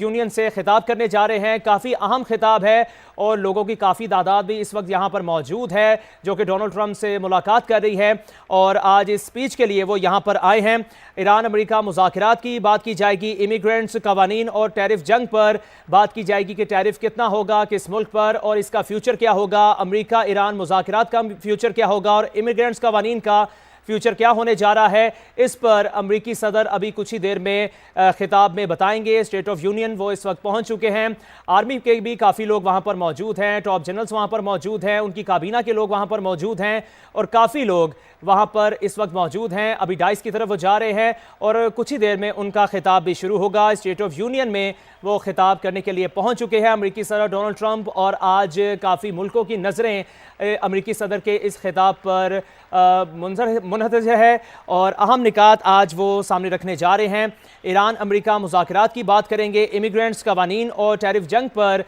Union से खिताब करने जा रहे हैं। काफ़ी अहम खिताब है और लोगों की काफ़ी तादाद भी इस वक्त यहाँ पर मौजूद है जो कि डोनाल्ड ट्रंप से मुलाकात कर रही है और आज इस स्पीच के लिए वो यहाँ पर आए हैं। ईरान अमेरिका मुज़ाकरात की बात की जाएगी, इमिग्रेंट्स, कवानीन और टैरिफ जंग पर बात की जाएगी कि टैरिफ कितना होगा किस मुल्क पर और इसका फ्यूचर क्या होगा, अमेरिका ईरान मुज़ाकरात का फ्यूचर क्या होगा और इमिग्रेंट्स कवानीन का फ्यूचर क्या होने जा रहा है। इस पर अमेरिकी सदर अभी कुछ ही देर में खिताब में बताएंगे। स्टेट ऑफ यूनियन वो इस वक्त पहुंच चुके हैं। आर्मी के भी काफ़ी लोग वहां पर मौजूद हैं, टॉप जनरल्स वहां पर मौजूद हैं, उनकी काबीना के लोग वहां पर मौजूद हैं और काफ़ी लोग वहां पर इस वक्त मौजूद हैं। अभी डाइस की तरफ वो जा रहे हैं और कुछ ही देर में उनका खिताब भी शुरू होगा। स्टेट ऑफ यूनियन में वो खिताब करने के लिए पहुंच चुके हैं अमेरिकी सदर डोनाल्ड ट्रंप और आज काफ़ी मुल्कों की नज़रें अमेरिकी सदर के इस खिताब पर मुनहतज है और अहम निकात आज वो सामने रखने जा रहे हैं। ईरान अमेरिका मुज़ाकरात की बात करेंगे, इमिग्रेंट्स, कवानीन और टैरिफ जंग पर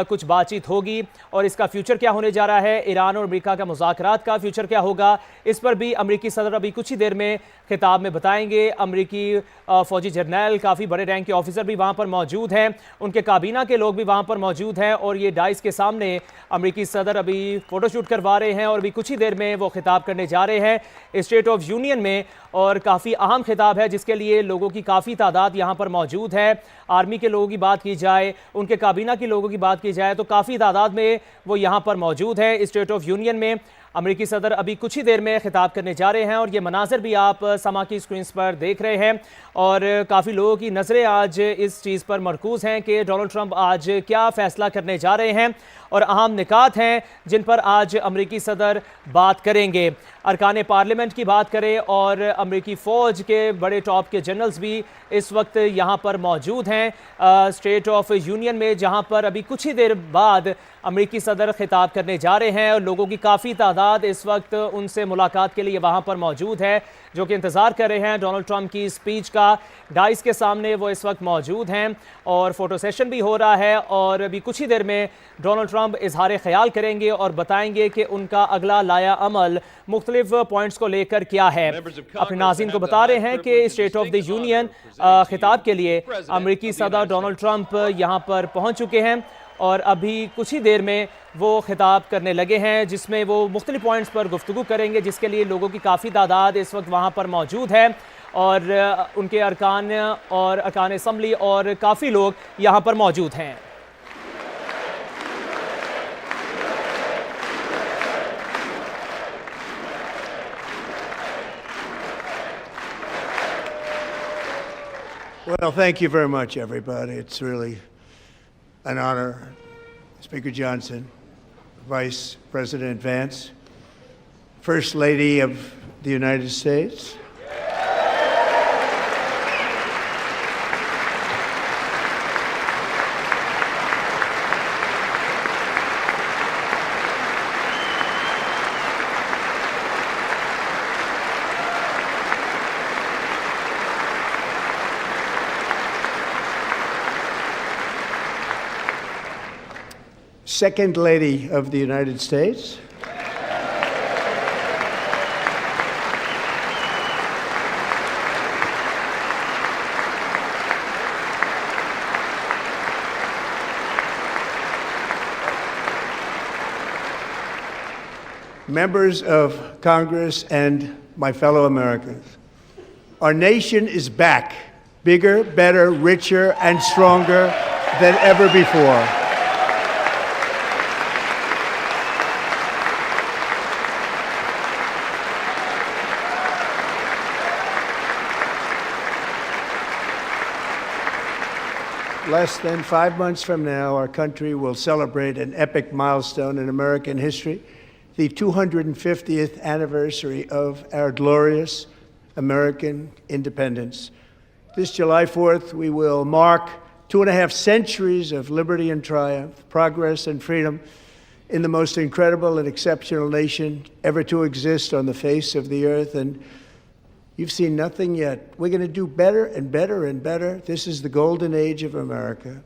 कुछ बातचीत होगी और इसका फ्यूचर क्या होने जा रहा है, ईरान और अमेरिका का मुज़ाकरात का फ्यूचर क्या होगा, इस पर भी अमेरिकी सदर अभी कुछ ही देर में खिताब में बताएंगे। अमेरिकी फ़ौजी जर्नल, काफ़ी बड़े रैंक के ऑफिसर भी वहाँ पर मौजूद हैं, उनके काबीना के लोग भी वहाँ पर मौजूद हैं और ये डाइस के सामने अमेरिकी सदर अभी फ़ोटोशूट करवा रहे हैं और अभी कुछ ही देर में वो खिताब करने जा रहे हैं स्टेट ऑफ यूनियन में और काफ़ी अहम खिताब है जिसके लिए लोगों की काफ़ी तादाद यहाँ पर मौजूद है। आर्मी के लोगों की बात की जाए, उनके काबीना के लोगों की बात की जाए तो काफ़ी तादाद में वो यहाँ पर मौजूद है स्टेट ऑफ यूनियन में। अमेरिकी सदर अभी कुछ ही देर में खिताब करने जा रहे हैं और ये मनाज़र भी आप समा की स्क्रीन पर देख रहे हैं और काफ़ी लोगों की नज़रें आज इस चीज़ पर मरकूज़ हैं कि डोनाल्ड ट्रंप आज क्या फ़ैसला करने जा रहे हैं और अहम निकात हैं जिन पर आज अमेरिकी सदर बात करेंगे। अरकान पार्लियामेंट की बात करें और अमेरिकी फ़ौज के बड़े टॉप के जनरल्स भी इस वक्त यहाँ पर मौजूद हैं स्टेट ऑफ यूनियन में, जहाँ पर अभी कुछ ही देर बाद अमेरिकी सदर खिताब करने जा रहे हैं और लोगों की काफ़ी तादाद इस वक्त उनसे मुलाकात के लिए वहाँ पर मौजूद है जो कि इंतज़ार कर रहे हैं डोनाल्ड ट्रंप की स्पीच का। डाइस के सामने वो इस वक्त मौजूद हैं और फ़ोटो सेशन भी हो रहा है और अभी कुछ ही देर में डोनाल्ड ट्रंप इजहार ख्याल करेंगे और बताएंगे कि उनका अगला लाया अमल मुख्तलिफ पॉइंट्स को लेकर क्या है। अपने नाज़रीन को बता रहे हैं कि स्टेट ऑफ द यूनियन खिताब के लिए अमेरिकी सदर डोनाल्ड ट्रंप यहाँ पर पहुँच चुके हैं और अभी कुछ ही देर में वो खिताब करने लगे हैं जिसमें वो मुख्तलिफ पॉइंट्स पर गुफ्तगू करेंगे जिसके लिए लोगों की काफ़ी तादाद इस वक्त वहाँ पर मौजूद है और उनके अरकान और अरकान असम्बली और काफ़ी लोग यहाँ पर मौजूद हैं। Well, thank you very much, everybody. It's really an honor. Speaker Johnson, Vice President Vance, First Lady of the United States. Second Lady of the United States. Members of Congress and my fellow Americans, our nation is back, bigger, better, richer, and stronger than ever before. Less than 5 months from now, our country will celebrate an epic milestone in American history, the 250th anniversary of our glorious American independence. This July 4th, we will mark 2.5 centuries of liberty and triumph, progress and freedom in the most incredible and exceptional nation ever to exist on the face of the earth. And you've seen nothing yet. We're going to do better and better and better. This is the golden age of America.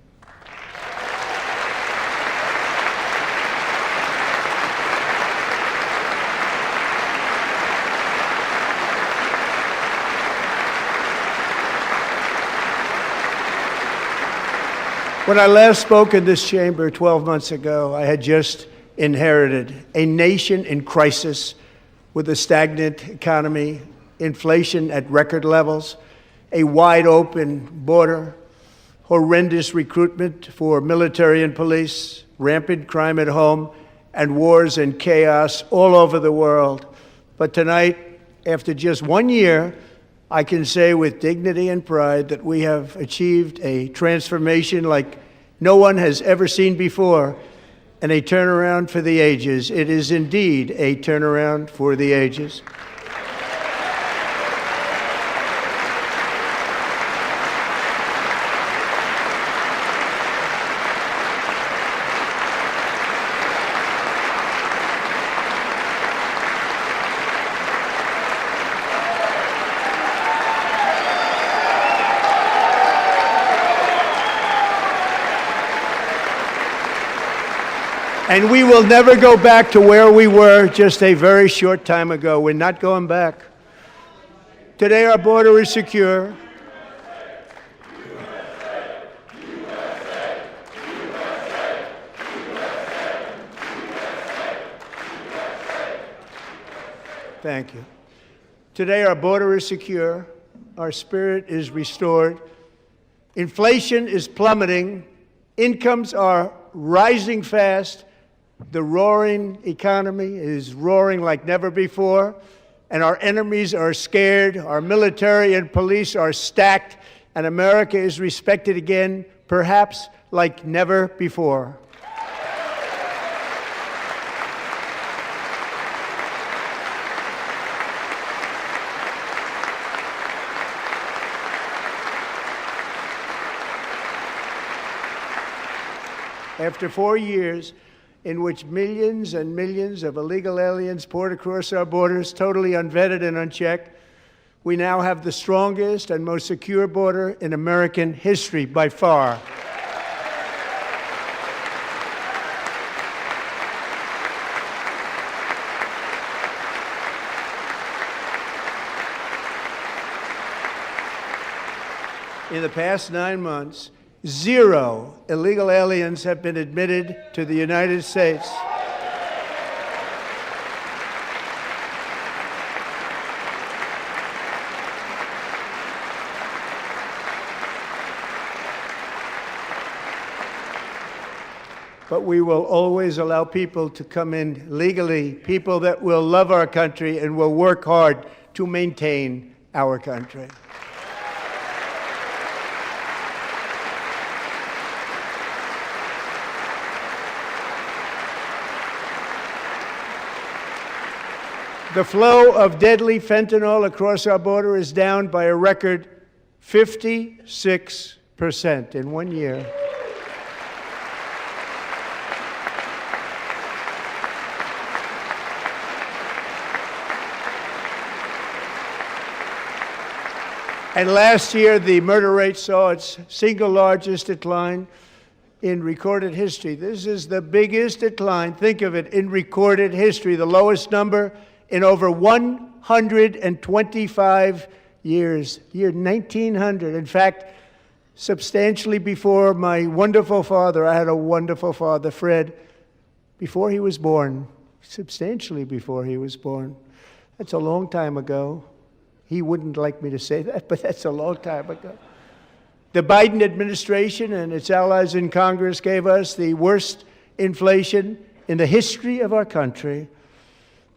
When I last spoke in this chamber 12 months ago, I had just inherited a nation in crisis with a stagnant economy, inflation at record levels, a wide open border, horrendous recruitment for military and police, rampant crime at home, and wars and chaos all over the world. But tonight, after just 1 year, I can say with dignity and pride that we have achieved a transformation like no one has ever seen before, and a turnaround for the ages. It is indeed a turnaround for the ages. And we will never go back to where we were just a very short time ago. We're not going back. Today, our border is secure. Thank you. Today, our border is secure. Our spirit is restored. Inflation is plummeting. Incomes are rising fast. The roaring economy is roaring like never before, and our enemies are scared, our military and police are stacked, and America is respected again, perhaps like never before. After 4 years in which millions and millions of illegal aliens poured across our borders, totally unvetted and unchecked, we now have the strongest and most secure border in American history by far. In the past 9 months, 0 illegal aliens have been admitted to the United States. But we will always allow people to come in legally, people that will love our country and will work hard to maintain our country. The flow of deadly fentanyl across our border is down by a record 56% in 1 year. And last year, the murder rate saw its single largest decline in recorded history. This is the biggest decline, think of it, in recorded history, the lowest number in over 125 years, year 1900. In fact, substantially before my wonderful father, I had a wonderful father, Fred, before he was born, substantially before he was born. That's a long time ago. He wouldn't like me to say that, but that's a long time ago. The Biden administration and its allies in Congress gave us the worst inflation in the history of our country.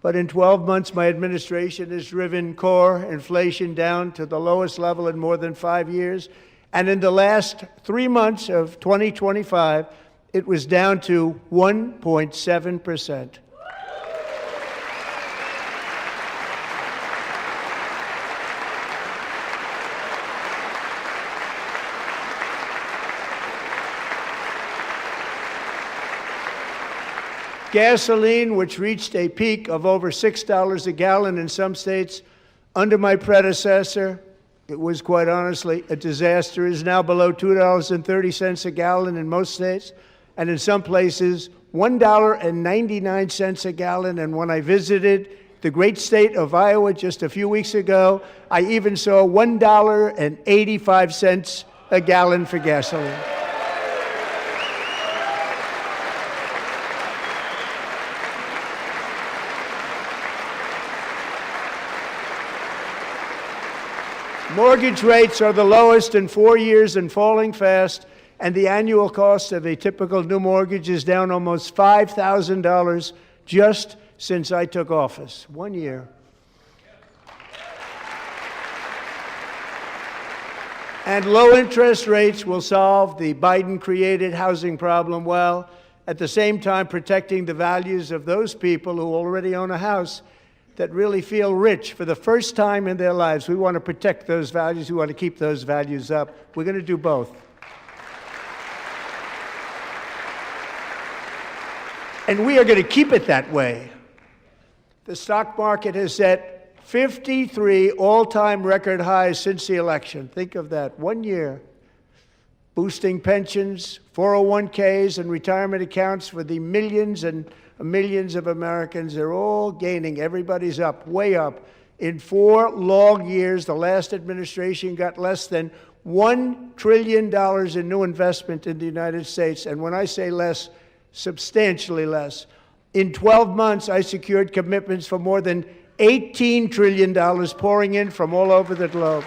But in 12 months, my administration has driven core inflation down to the lowest level in more than 5 years. And in the last 3 months of 2025, it was down to 1.7%. Gasoline, which reached a peak of over $6 a gallon in some states under my predecessor, it was quite honestly a disaster, is now below $2.30 a gallon in most states, and in some places, $1.99 a gallon. And when I visited the great state of Iowa just a few weeks ago, I even saw $1.85 a gallon for gasoline. Mortgage rates are the lowest in 4 years and falling fast, and the annual cost of a typical new mortgage is down almost $5,000 just since I took office. 1 year. And low interest rates will solve the Biden-created housing problem while at the same time protecting the values of those people who already own a house that really feel rich for the first time in their lives. We want to protect those values. We want to keep those values up. We're going to do both. And we are going to keep it that way. The stock market has set 53 all-time record highs since the election. Think of that, 1 year. Boosting pensions, 401ks, and retirement accounts for the millions and millions of Americans. They're all gaining. Everybody's up, way up. In 4 long years, the last administration got less than $1 trillion in new investment in the United States. And when I say less, substantially less. In 12 months, I secured commitments for more than $18 trillion pouring in from all over the globe.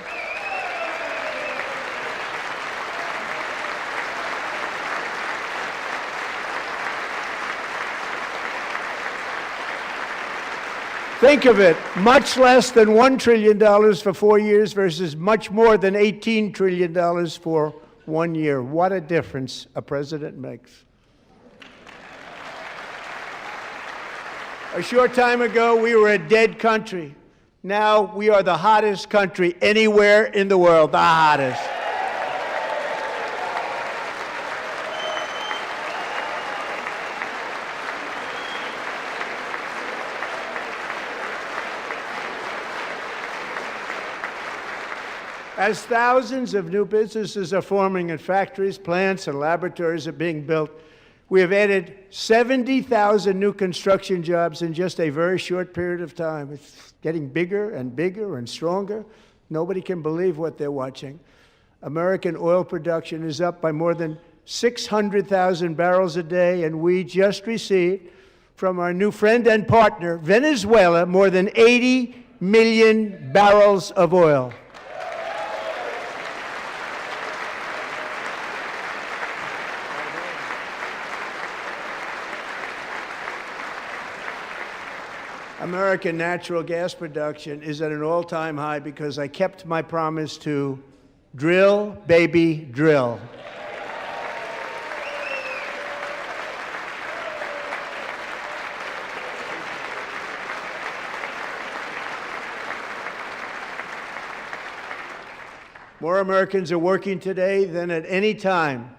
Think of it, much less than $1 trillion for 4 years versus much more than $18 trillion for 1 year. What a difference a president makes. A short time ago, we were a dead country. Now we are the hottest country anywhere in the world, the hottest. As thousands of new businesses are forming and factories, plants, and laboratories are being built, we have added 70,000 new construction jobs in just a very short period of time. It's getting bigger and bigger and stronger. Nobody can believe what they're watching. American oil production is up by more than 600,000 barrels a day, and we just received from our new friend and partner, Venezuela, more than 80 million barrels of oil. American natural gas production is at an all-time high because I kept my promise to drill, baby, drill. More Americans are working today than at any time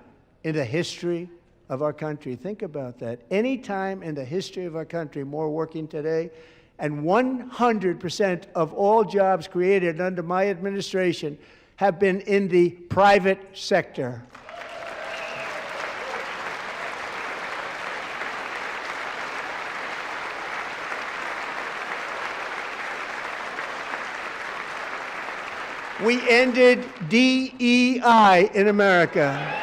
in the history of our country. Think about that. Any time in the history of our country, more working today. And 100% of all jobs created under my administration have been in the private sector. We ended DEI in America.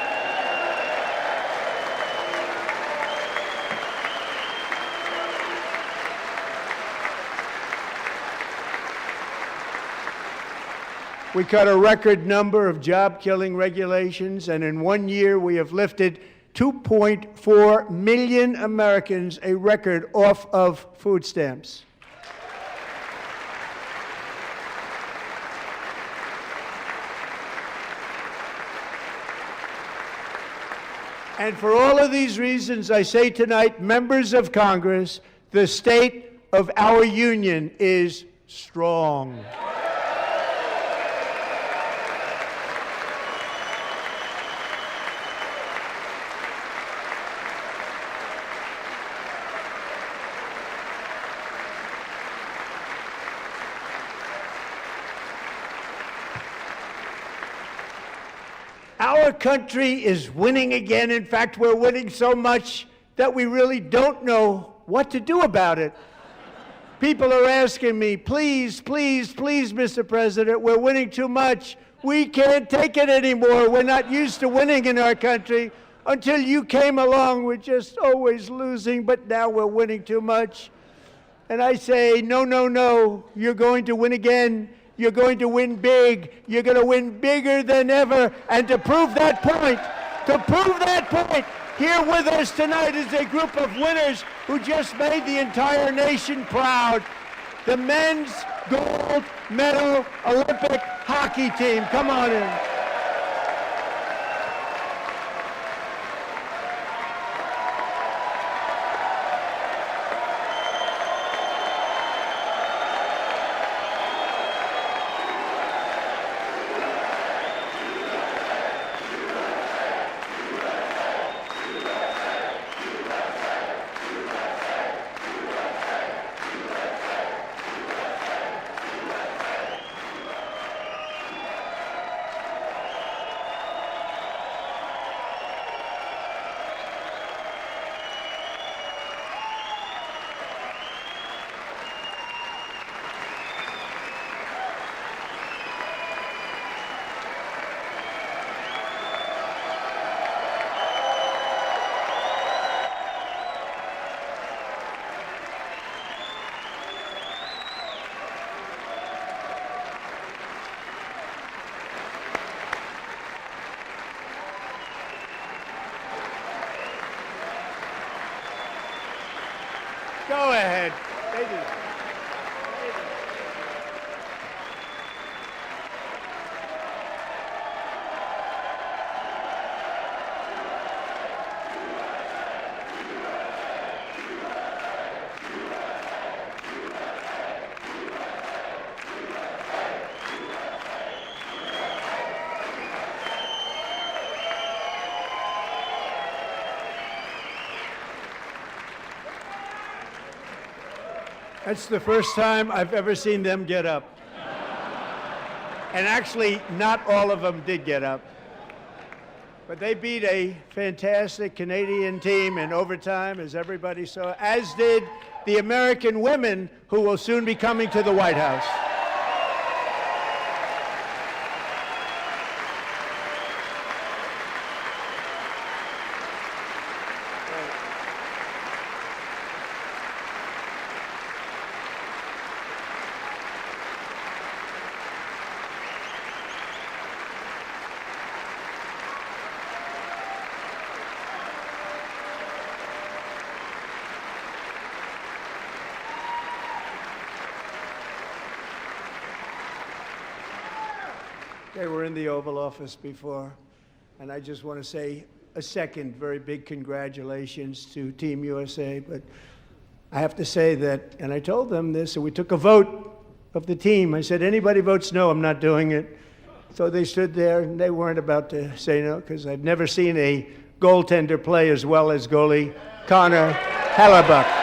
We cut a record number of job-killing regulations, and in 1 year we have lifted 2.4 million Americans, a record, off of food stamps. And for all of these reasons, I say tonight, members of Congress, the state of our union is strong. Our country is winning again. In fact, we're winning so much that we really don't know what to do about it. People are asking me, please, please, please, Mr. President, we're winning too much. We can't take it anymore. We're not used to winning in our country. Until you came along, we're just always losing, but now we're winning too much. And I say, no, no, no, you're going to win again. You're going to win big. You're going to win bigger than ever. And to prove that point, here with us tonight is a group of winners who just made the entire nation proud. The men's gold medal Olympic hockey team. Come on in. Go ahead. That's the first time I've ever seen them get up. And actually, not all of them did get up. But they beat a fantastic Canadian team in overtime, as everybody saw, as did the American women who will soon be coming to the White House. They were in the Oval Office before, and I just want to say a second very big congratulations to Team USA. But I have to say that, and I told them this, and we took a vote of the team. I said, anybody votes no, I'm not doing it. So they stood there, and they weren't about to say no, because I've never seen a goaltender play as well as goalie Connor Hellebuck.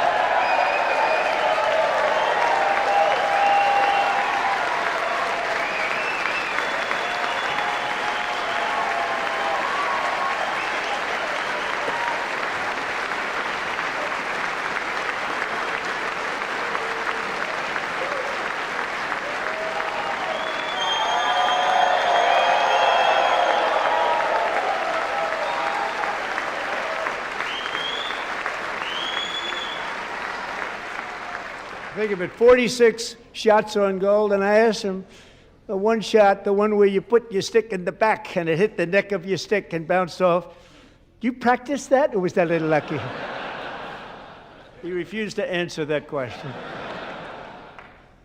Think of it, 46 shots on goal, and I asked him, the one shot, the one where you put your stick in the back and it hit the neck of your stick and bounced off, do you practice that, or was that a little lucky? He refused to answer that question.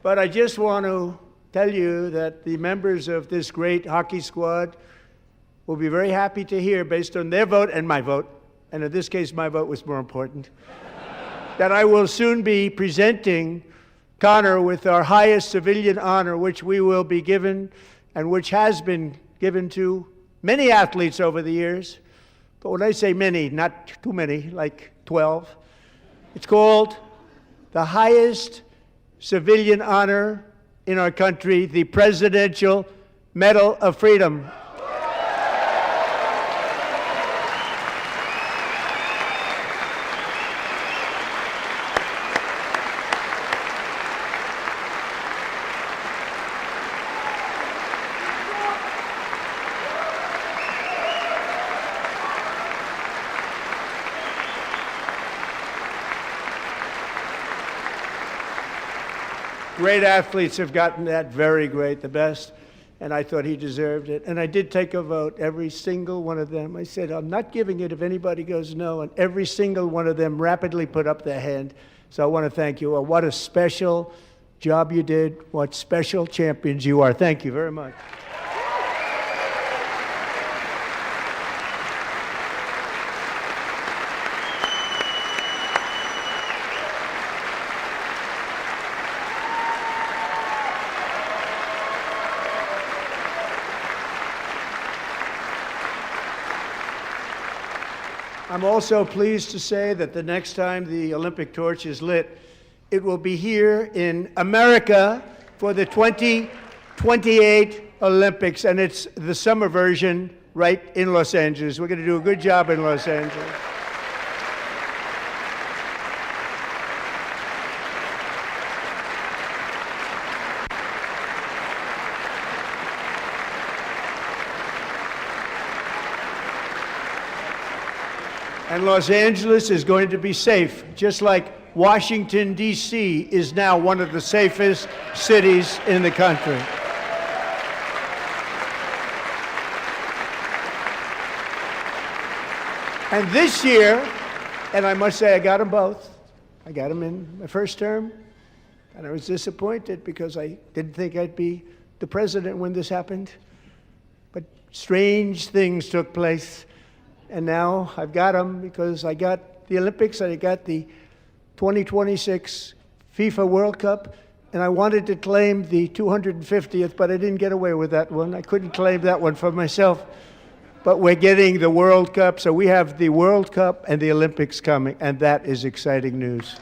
But I just want to tell you that the members of this great hockey squad will be very happy to hear, based on their vote and my vote, and in this case my vote was more important, that I will soon be presenting Connor with our highest civilian honor, which we will be given, and which has been given to many athletes over the years. But when I say many, not too many, like 12, it's called the highest civilian honor in our country, the Presidential Medal of Freedom. Great athletes have gotten that, very great, the best, and I thought he deserved it. And I did take a vote, every single one of them. I said, I'm not giving it if anybody goes no, and every single one of them rapidly put up their hand. So I want to thank you. What a special job you did. What special champions you are. Thank you very much. I'm also pleased to say that the next time the Olympic torch is lit, it will be here in America for the 2028 Olympics, and it's the summer version right in Los Angeles. We're going to do a good job in Los Angeles. And Los Angeles is going to be safe, just like Washington, D.C. is now one of the safest cities in the country. And this year, and I must say I got them both. I got them in my first term, and I was disappointed because I didn't think I'd be the president when this happened. But strange things took place. And now I've got them because I got the Olympics and I got the 2026 FIFA World Cup, and I wanted to claim the 250th, but I didn't get away with that one. I couldn't claim that one for myself. But we're getting the World Cup, so we have the World Cup and the Olympics coming, and that is exciting news.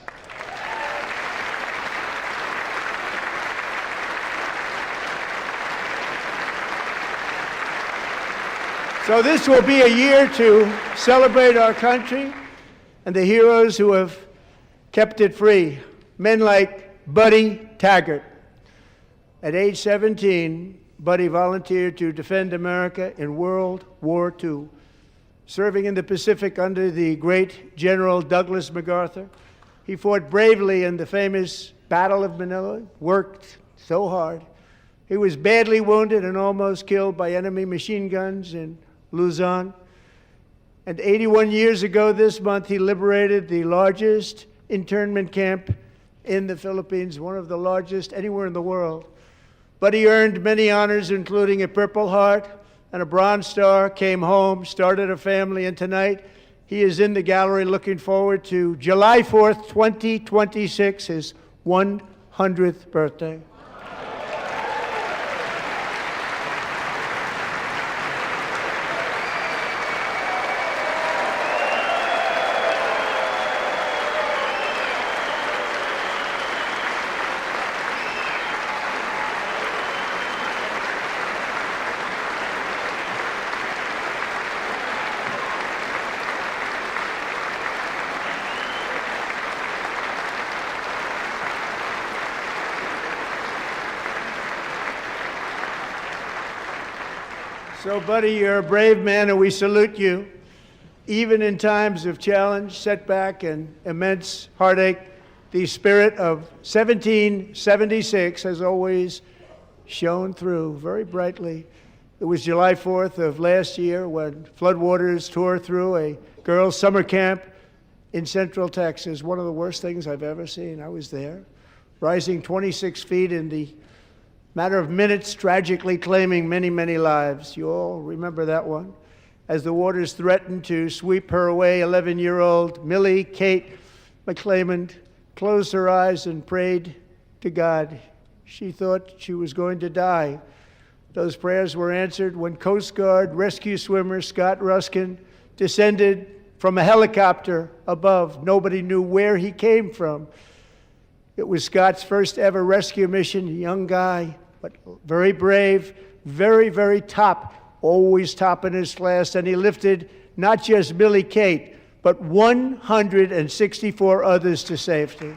So this will be a year to celebrate our country and the heroes who have kept it free. Men like Buddy Taggart. At age 17, Buddy volunteered to defend America in World War II, serving in the Pacific under the great General Douglas MacArthur. He fought bravely in the famous Battle of Manila, worked so hard. He was badly wounded and almost killed by enemy machine guns in Luzon. And 81 years ago this month, he liberated the largest internment camp in the Philippines, one of the largest anywhere in the world. But he earned many honors, including a Purple Heart and a Bronze Star, came home, started a family, and tonight he is in the gallery looking forward to July 4th, 2026, his 100th birthday. So, Buddy, you're a brave man, and we salute you. Even in times of challenge, setback, and immense heartache, the spirit of 1776 has always shone through very brightly. It was July 4th of last year when floodwaters tore through a girls' summer camp in Central Texas, one of the worst things I've ever seen. I was there, rising 26 feet in the matter of minutes, tragically claiming many, many lives. You all remember that one. As the waters threatened to sweep her away, 11-year-old Millie Kate McClelland closed her eyes and prayed to God. She thought she was going to die. Those prayers were answered when Coast Guard rescue swimmer Scott Ruskin descended from a helicopter above. Nobody knew where he came from. It was Scott's first ever rescue mission, a young guy, but very brave, very, very top, always top in his class, and he lifted not just Millie Kate, but 164 others to safety.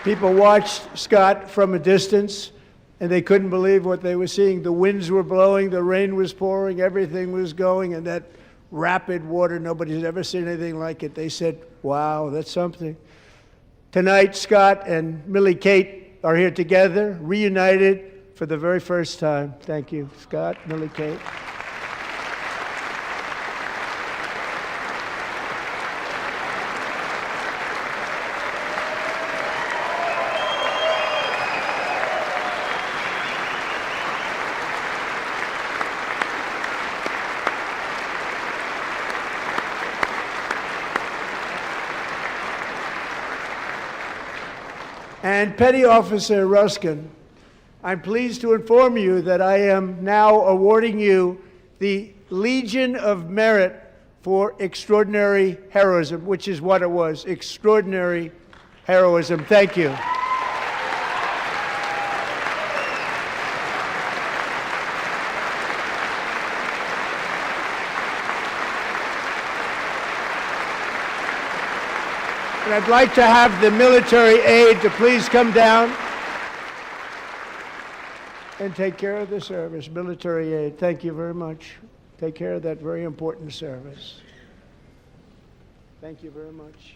People watched Scott from a distance, and they couldn't believe what they were seeing. The winds were blowing, the rain was pouring, everything was going, and that rapid water, nobody's ever seen anything like it. They said, wow, that's something. Tonight, Scott and Millie Kate are here together, reunited for the very first time. Thank you, Scott, Millie Kate. And Petty Officer Ruskin, I'm pleased to inform you that I am now awarding you the Legion of Merit for extraordinary heroism, which is what it was, extraordinary heroism. Thank you. And I'd like to have the military aide to please come down and take care of the service. Military aide, thank you very much. Take care of that very important service. Thank you very much.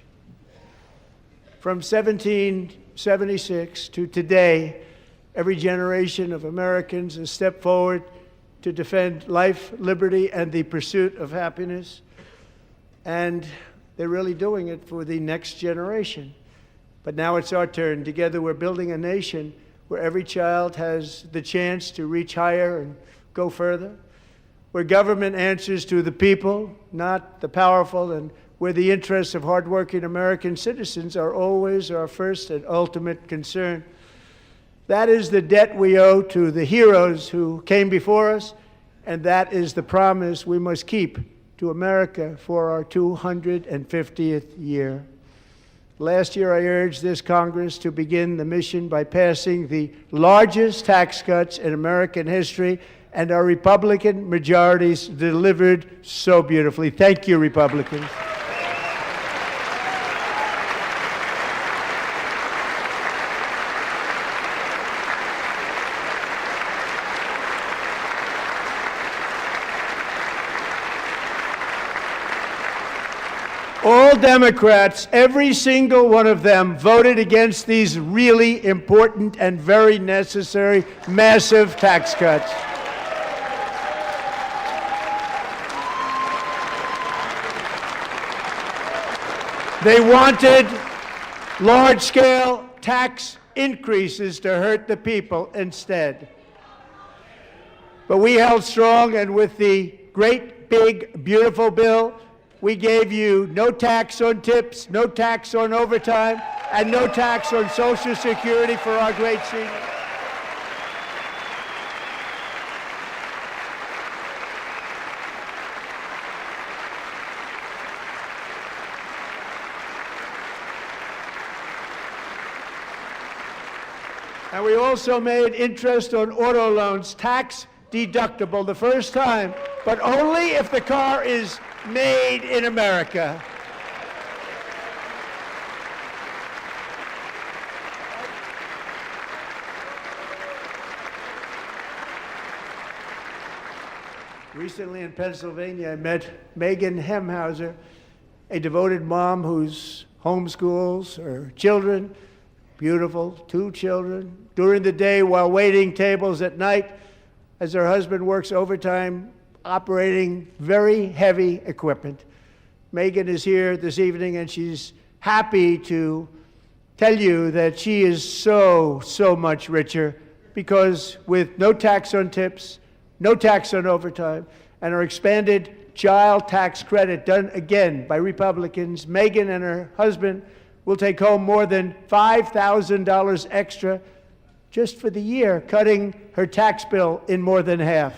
From 1776 to today, every generation of Americans has stepped forward to defend life, liberty, and the pursuit of happiness. And they're really doing it for the next generation. But now it's our turn. Together we're building a nation where every child has the chance to reach higher and go further, where government answers to the people, not the powerful, and where the interests of hardworking American citizens are always our first and ultimate concern. That is the debt we owe to the heroes who came before us, and that is the promise we must keep to America for our 250th year. Last year, I urged this Congress to begin the mission by passing the largest tax cuts in American history, and our Republican majorities delivered so beautifully. Thank you, Republicans. All Democrats, every single one of them, voted against these really important and very necessary massive tax cuts. They wanted large-scale tax increases to hurt the people instead. But we held strong, and with the great, big, beautiful bill, we gave you no tax on tips, no tax on overtime, and no tax on Social Security for our great seniors. And we also made interest on auto loans tax deductible the first time, but only if the car is made in America. Recently in Pennsylvania, I met Megan Hemhauser, a devoted mom who's homeschools her children, beautiful, 2 children, during the day while waiting tables at night as her husband works overtime operating very heavy equipment. Megan is here this evening, and she's happy to tell you that she is so much richer because with no tax on tips, no tax on overtime, and our expanded child tax credit done again by Republicans, Megan and her husband will take home more than $5,000 extra just for the year, cutting her tax bill in more than half.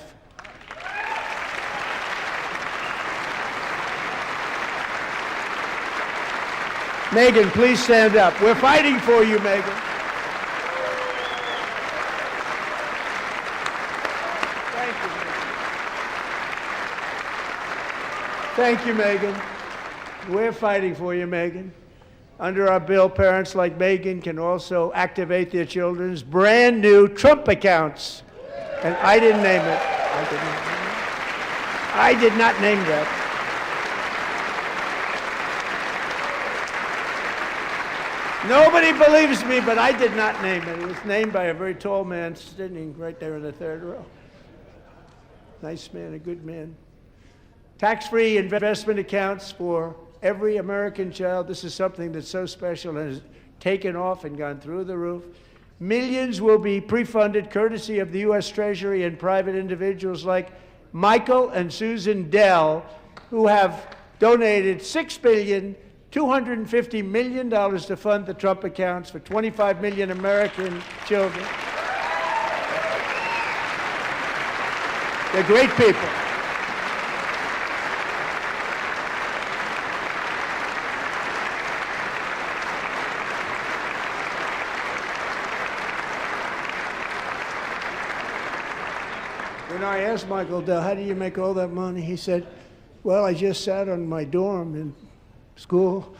Megan, please stand up. We're fighting for you, Megan. Thank you, Megan. Thank you, Megan. We're fighting for you, Megan. Under our bill, parents like Megan can also activate their children's brand new Trump accounts. And I didn't name it. I did not name that. Nobody believes me, but I did not name it. It was named by a very tall man sitting right there in the third row. Nice man, a good man. Tax-free investment accounts for every American child. This is something that's so special and has taken off and gone through the roof. Millions will be pre-funded courtesy of the U.S. Treasury and private individuals like Michael and Susan Dell, who have donated $6.25 billion to fund the Trump accounts for 25 million American children. They're great people. When I asked Michael Dell, how do you make all that money? He said, well, I just sat on my dorm in school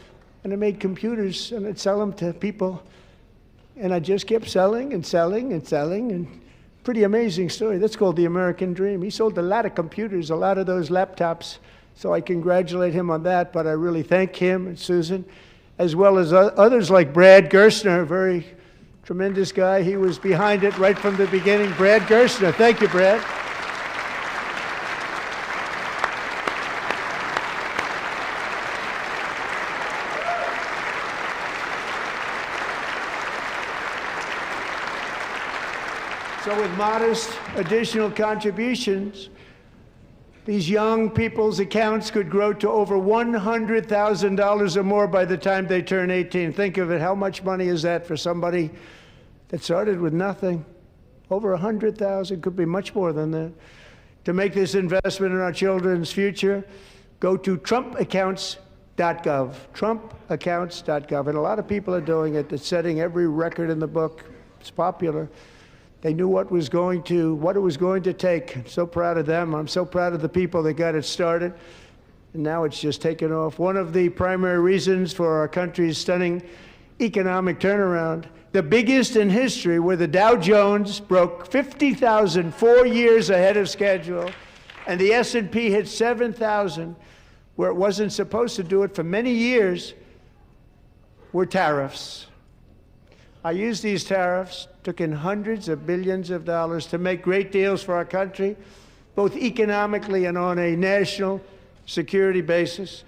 and I made computers and I'd sell them to people. And I just kept selling and selling and selling. And pretty amazing story. That's called the American dream. He sold a lot of computers, a lot of those laptops. So I congratulate him on that, but I really thank him and Susan, as well as others like Brad Gerstner, a very tremendous guy. He was behind it right from the beginning. Brad Gerstner. Thank you, Brad. So with modest additional contributions, these young people's accounts could grow to over $100,000 or more by the time they turn 18. Think of it, how much money is that for somebody that started with nothing? Over 100,000, could be much more than that. To make this investment in our children's future, go to trumpaccounts.gov, trumpaccounts.gov. And a lot of people are doing it. It's setting every record in the book. It's popular. They knew what it was going to take. I'm so proud of them. I'm so proud of the people that got it started. And now it's just taken off. One of the primary reasons for our country's stunning economic turnaround, the biggest in history, where the Dow Jones broke 50,000 4 years ahead of schedule, and the S&P hit 7,000, where it wasn't supposed to do it for many years, were tariffs. I used these tariffs, took in hundreds of billions of dollars to make great deals for our country, both economically and on a national security basis.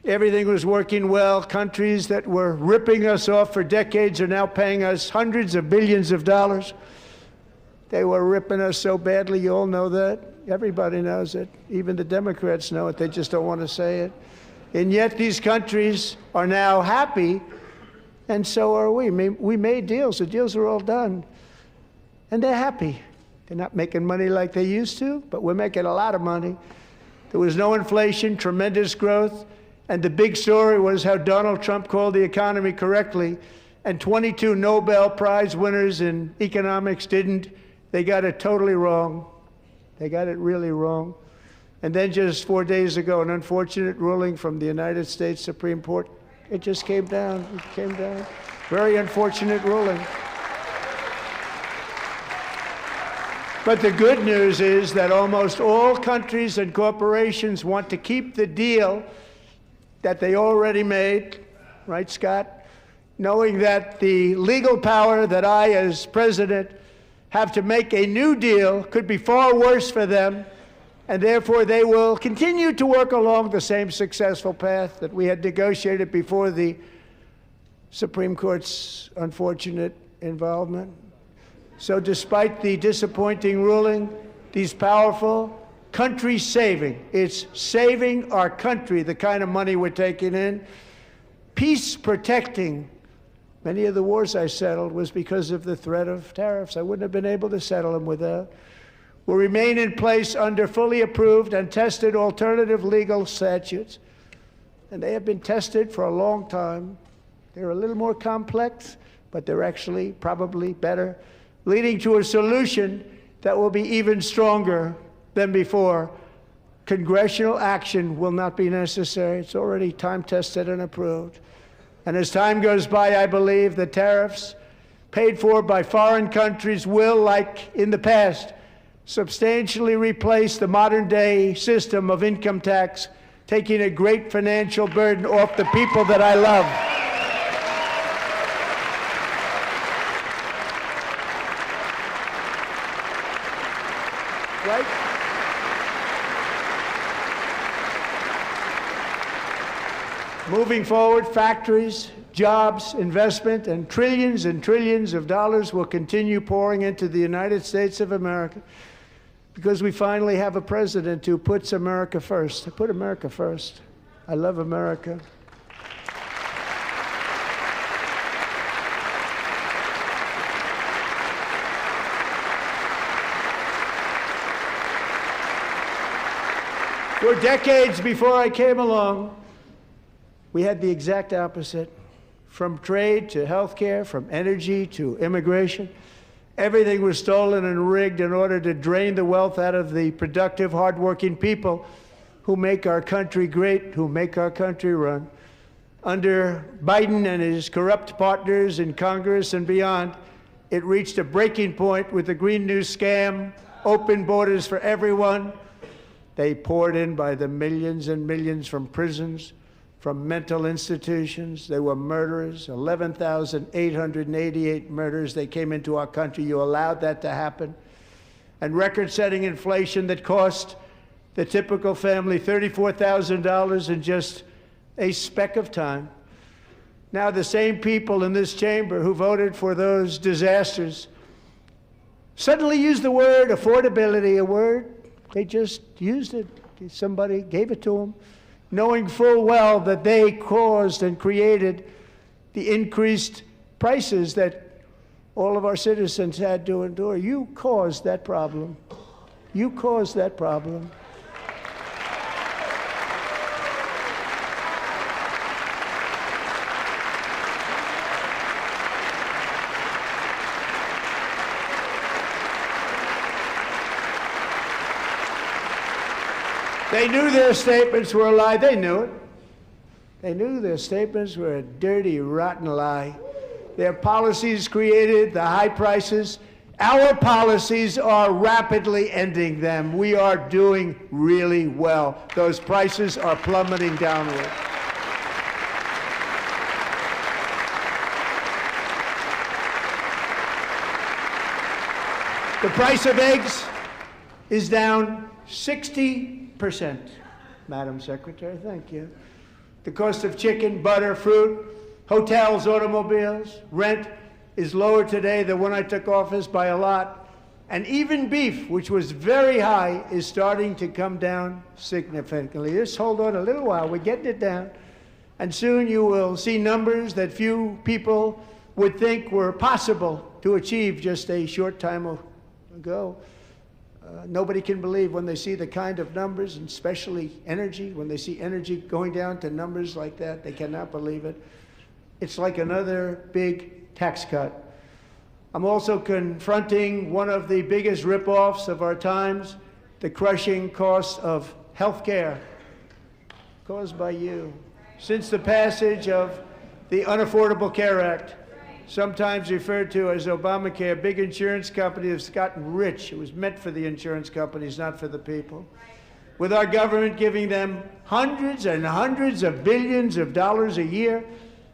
Everything was working well. Countries that were ripping us off for decades are now paying us hundreds of billions of dollars. They were ripping us so badly, you all know that. Everybody knows it. Even the Democrats know it. They just don't want to say it. And yet these countries are now happy, and so are we. We made deals. The deals are all done. And they're happy. They're not making money like they used to, but we're making a lot of money. There was no inflation, tremendous growth, and the big story was how Donald Trump called the economy correctly, and 22 Nobel Prize winners in economics didn't. They got it totally wrong. They got it really wrong. And then just 4 days ago, an unfortunate ruling from the United States Supreme Court. It just came down. It came down. Very unfortunate ruling. But the good news is that almost all countries and corporations want to keep the deal that they already made, right, Scott? Knowing that the legal power that I, as president, have to make a new deal could be far worse for them, and therefore they will continue to work along the same successful path that we had negotiated before the Supreme Court's unfortunate involvement. So despite the disappointing ruling, these powerful country-saving, it's saving our country, the kind of money we're taking in, peace-protecting. Many of the wars I settled was because of the threat of tariffs. I wouldn't have been able to settle them without. Will remain in place under fully approved and tested alternative legal statutes. And they have been tested for a long time. They're a little more complex, but they're actually probably better, leading to a solution that will be even stronger than before. Congressional action will not be necessary. It's already time-tested and approved. And as time goes by, I believe the tariffs paid for by foreign countries will, like in the past, substantially replace the modern-day system of income tax, taking a great financial burden off the people that I love. Right? Moving forward, factories, jobs, investment, and trillions of dollars will continue pouring into the United States of America because we finally have a president who puts America first. I put America first. I love America. For decades before I came along, we had the exact opposite. From trade to healthcare, from energy to immigration, everything was stolen and rigged in order to drain the wealth out of the productive, hardworking people who make our country great, who make our country run. Under Biden and his corrupt partners in Congress and beyond, it reached a breaking point with the Green New scam, open borders for everyone. They poured in by the millions and millions from prisons, from mental institutions. They were murderers, 11,888 murders. They came into our country. You allowed that to happen. And record-setting inflation that cost the typical family $34,000 in just a speck of time. Now the same people in this chamber who voted for those disasters suddenly use the word affordability, a word, they just used it. Somebody gave it to them, knowing full well that they caused and created the increased prices that all of our citizens had to endure. You caused that problem. You caused that problem. They knew their statements were a lie. They knew it. They knew their statements were a dirty, rotten lie. Their policies created the high prices. Our policies are rapidly ending them. We are doing really well. Those prices are plummeting downward. The price of eggs is down 60%, Madam Secretary, thank you. The cost of chicken, butter, fruit, hotels, automobiles, rent is lower today than when I took office by a lot. And even beef, which was very high, is starting to come down significantly. Just hold on a little while, we're getting it down. And soon you will see numbers that few people would think were possible to achieve just a short time ago. Nobody can believe when they see the kind of numbers, and especially energy, when they see energy going down to numbers like that, they cannot believe it. It's like another big tax cut. I'm also confronting one of the biggest ripoffs of our times, the crushing cost of health care caused by you. Since the passage of the Unaffordable Care Act, sometimes referred to as Obamacare, big insurance companies have gotten rich. It was meant for the insurance companies, not for the people. With our government giving them hundreds and hundreds of billions of dollars a year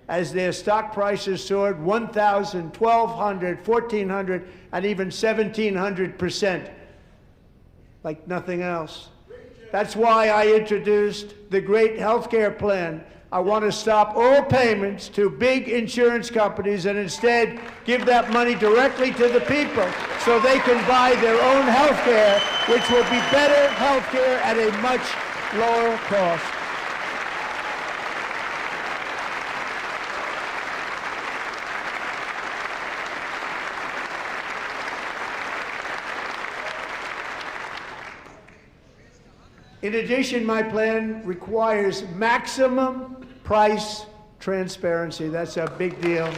as their stock prices soared 1,000, 1,200, 1,400, and even 1,700%, like nothing else. That's why I introduced the great health care plan. I want to stop all payments to big insurance companies and instead give that money directly to the people so they can buy their own health care, which will be better health care at a much lower cost. In addition, my plan requires maximum price transparency. That's a big deal.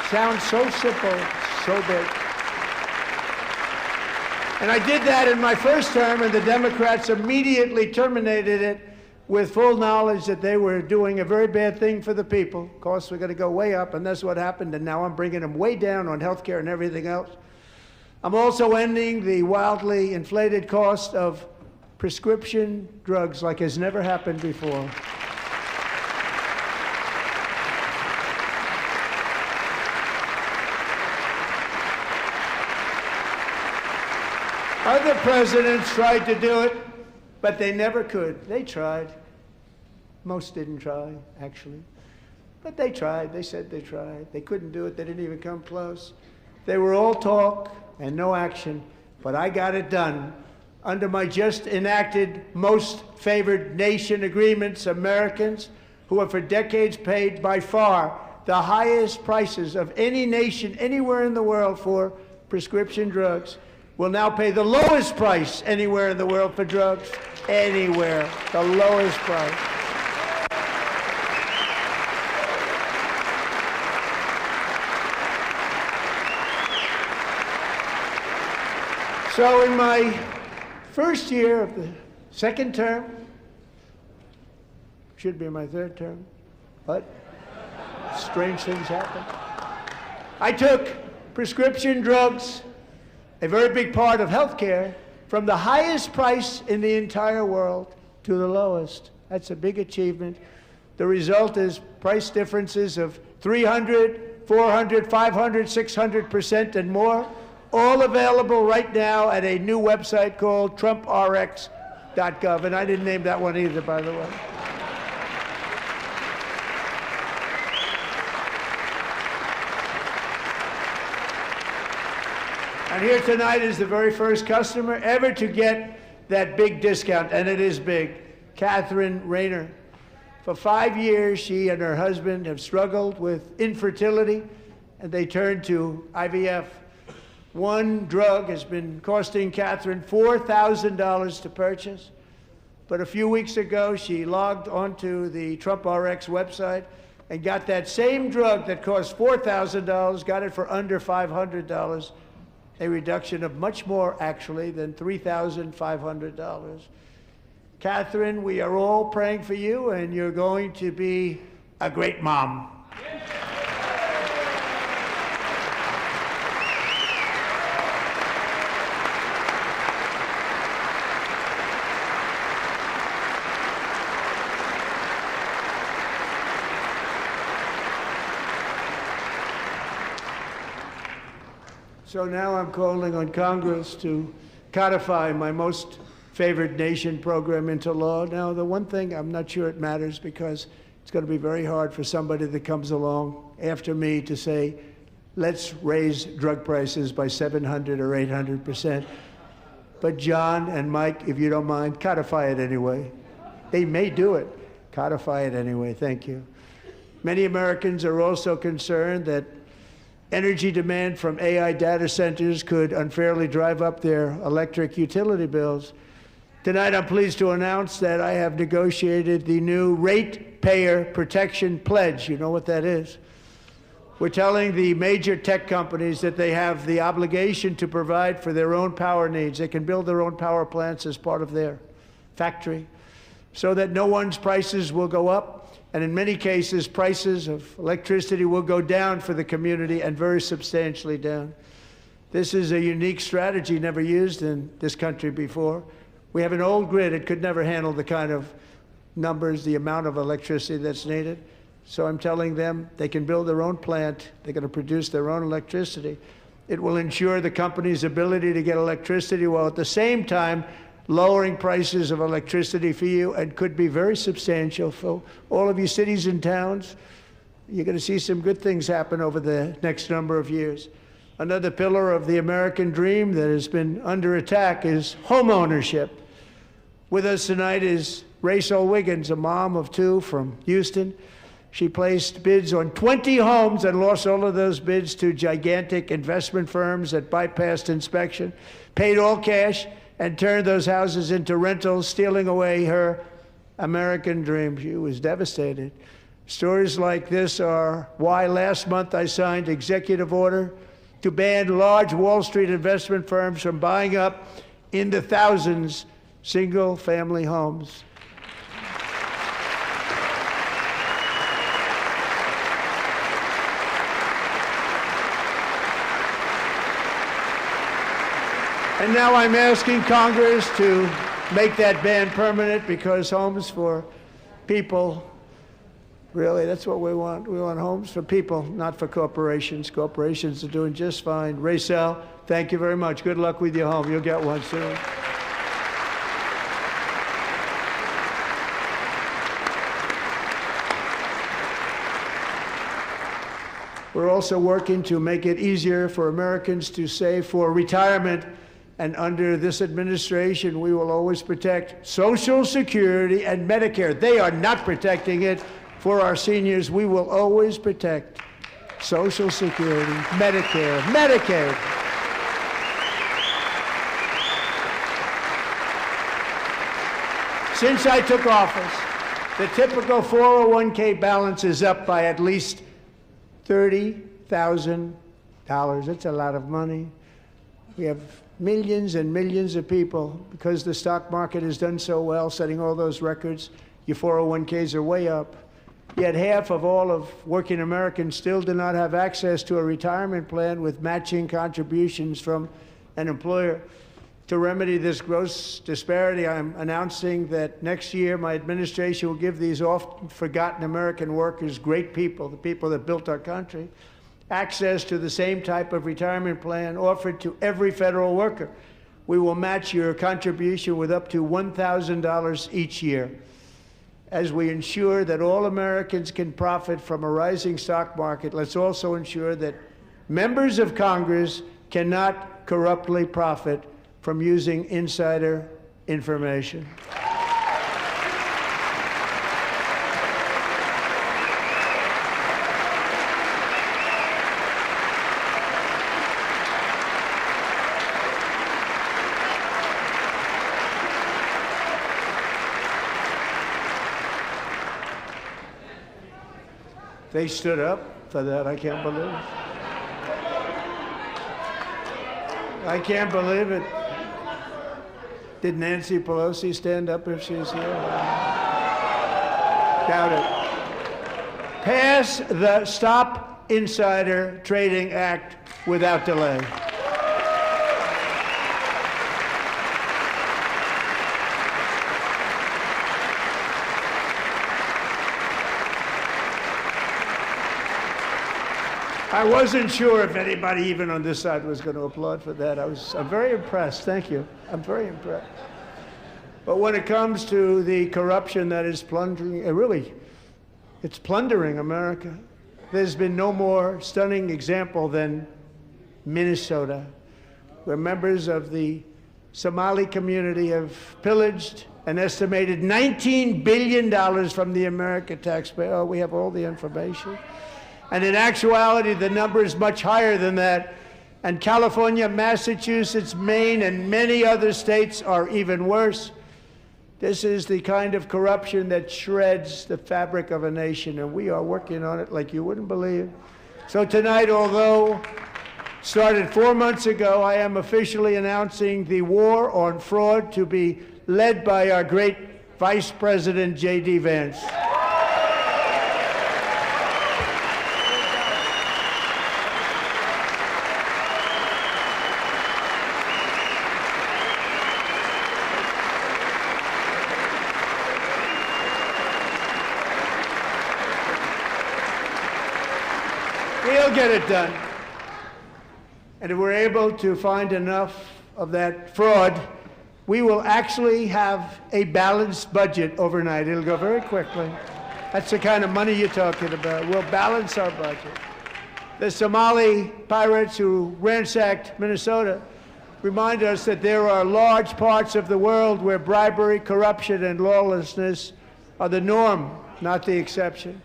Sounds so simple, so big. And I did that in my first term, and the Democrats immediately terminated it with full knowledge that they were doing a very bad thing for the people. Costs were going to go way up, and that's what happened, and now I'm bringing them way down on health care and everything else. I'm also ending the wildly inflated cost of prescription drugs like has never happened before. Other presidents tried to do it, but they never could. They tried. Most didn't try, actually. But they tried. They said they tried. They couldn't do it. They didn't even come close. They were all talk and no action, but I got it done. Under my just enacted most favored nation agreements, Americans who have for decades paid by far the highest prices of any nation anywhere in the world for prescription drugs will now pay the lowest price anywhere in the world for drugs. Anywhere, the lowest price. So in my first year of the second term, should be my third term, but strange things happen. I took prescription drugs, a very big part of healthcare, from the highest price in the entire world to the lowest. That's a big achievement. The result is price differences of 300, 400, 500, 600% and more, all available right now at a new website called TrumpRx.gov. And I didn't name that one either, by the way. And here tonight is the very first customer ever to get that big discount, and it is big, Catherine Rayner. For 5 years, she and her husband have struggled with infertility, and they turned to IVF. One drug has been costing Catherine $4,000 to purchase, but a few weeks ago, she logged onto the TrumpRx website and got that same drug that cost $4,000, got it for under $500. A reduction of much more, actually, than $3,500. Catherine, we are all praying for you, and you're going to be a great mom. So now I'm calling on Congress to codify my most favored nation program into law. Now, the one thing, I'm not sure it matters because it's going to be very hard for somebody that comes along after me to say, let's raise drug prices by 700 or 800%. But John and Mike, if you don't mind, codify it anyway. They may do it. Codify it anyway. Thank you. Many Americans are also concerned that energy demand from AI data centers could unfairly drive up their electric utility bills. Tonight, I'm pleased to announce that I have negotiated the new Ratepayer Protection Pledge. You know what that is? We're telling the major tech companies that they have the obligation to provide for their own power needs. They can build their own power plants as part of their factory so that no one's prices will go up. And in many cases, prices of electricity will go down for the community, and very substantially down. This is a unique strategy never used in this country before. We have an old grid. It could never handle the kind of numbers, the amount of electricity that's needed. So I'm telling them they can build their own plant. They're going to produce their own electricity. It will ensure the company's ability to get electricity while at the same time lowering prices of electricity for you, and could be very substantial for all of you cities and towns. You're going to see some good things happen over the next number of years. Another pillar of the American dream that has been under attack is home ownership. With us tonight is Rachel Wiggins, a mom of two from Houston. She placed bids on 20 homes and lost all of those bids to gigantic investment firms that bypassed inspection, paid all cash, and turned those houses into rentals, stealing away her American dream. She was devastated. Stories like this are why last month I signed executive order to ban large Wall Street investment firms from buying up in the thousands single-family homes. And now I'm asking Congress to make that ban permanent, because homes for people, really, that's what we want. We want homes for people, not for corporations. Corporations are doing just fine. Raysel, thank you very much. Good luck with your home. You'll get one soon. We're also working to make it easier for Americans to save for retirement. And under this administration, we will always protect Social Security and Medicare. They are not protecting it for our seniors. We will always protect Social Security, Medicare, Medicaid. Since I took office, the typical 401k balance is up by at least $30,000. That's a lot of money. We have millions and millions of people, because the stock market has done so well, setting all those records. Your 401ks are way up. Yet half of all of working Americans still do not have access to a retirement plan with matching contributions from an employer. To remedy this gross disparity, I'm announcing that next year my administration will give these often forgotten American workers, great people, the people that built our country, access to the same type of retirement plan offered to every federal worker. We will match your contribution with up to $1,000 each year. As we ensure that all Americans can profit from a rising stock market, let's also ensure that members of Congress cannot corruptly profit from using insider information. They stood up for that. I can't believe it. I can't believe it. Did Nancy Pelosi stand up if she's here? Doubt it. Pass the Stop Insider Trading Act without delay. I wasn't sure if anybody even on this side was going to applaud for that. I'm very impressed. Thank you. I'm very impressed. But when it comes to the corruption that is plundering, it's plundering America. There's been no more stunning example than Minnesota, where members of the Somali community have pillaged an estimated $19 billion from the American taxpayer. Oh, we have all the information. And in actuality, the number is much higher than that. And California, Massachusetts, Maine, and many other states are even worse. This is the kind of corruption that shreds the fabric of a nation, and we are working on it like you wouldn't believe. So tonight, although started 4 months ago, I am officially announcing the war on fraud to be led by our great Vice President, J.D. Vance. We'll get it done. And if we're able to find enough of that fraud, we will actually have a balanced budget overnight. It'll go very quickly. That's the kind of money you're talking about. We'll balance our budget. The Somali pirates who ransacked Minnesota remind us that there are large parts of the world where bribery, corruption, and lawlessness are the norm, not the exception.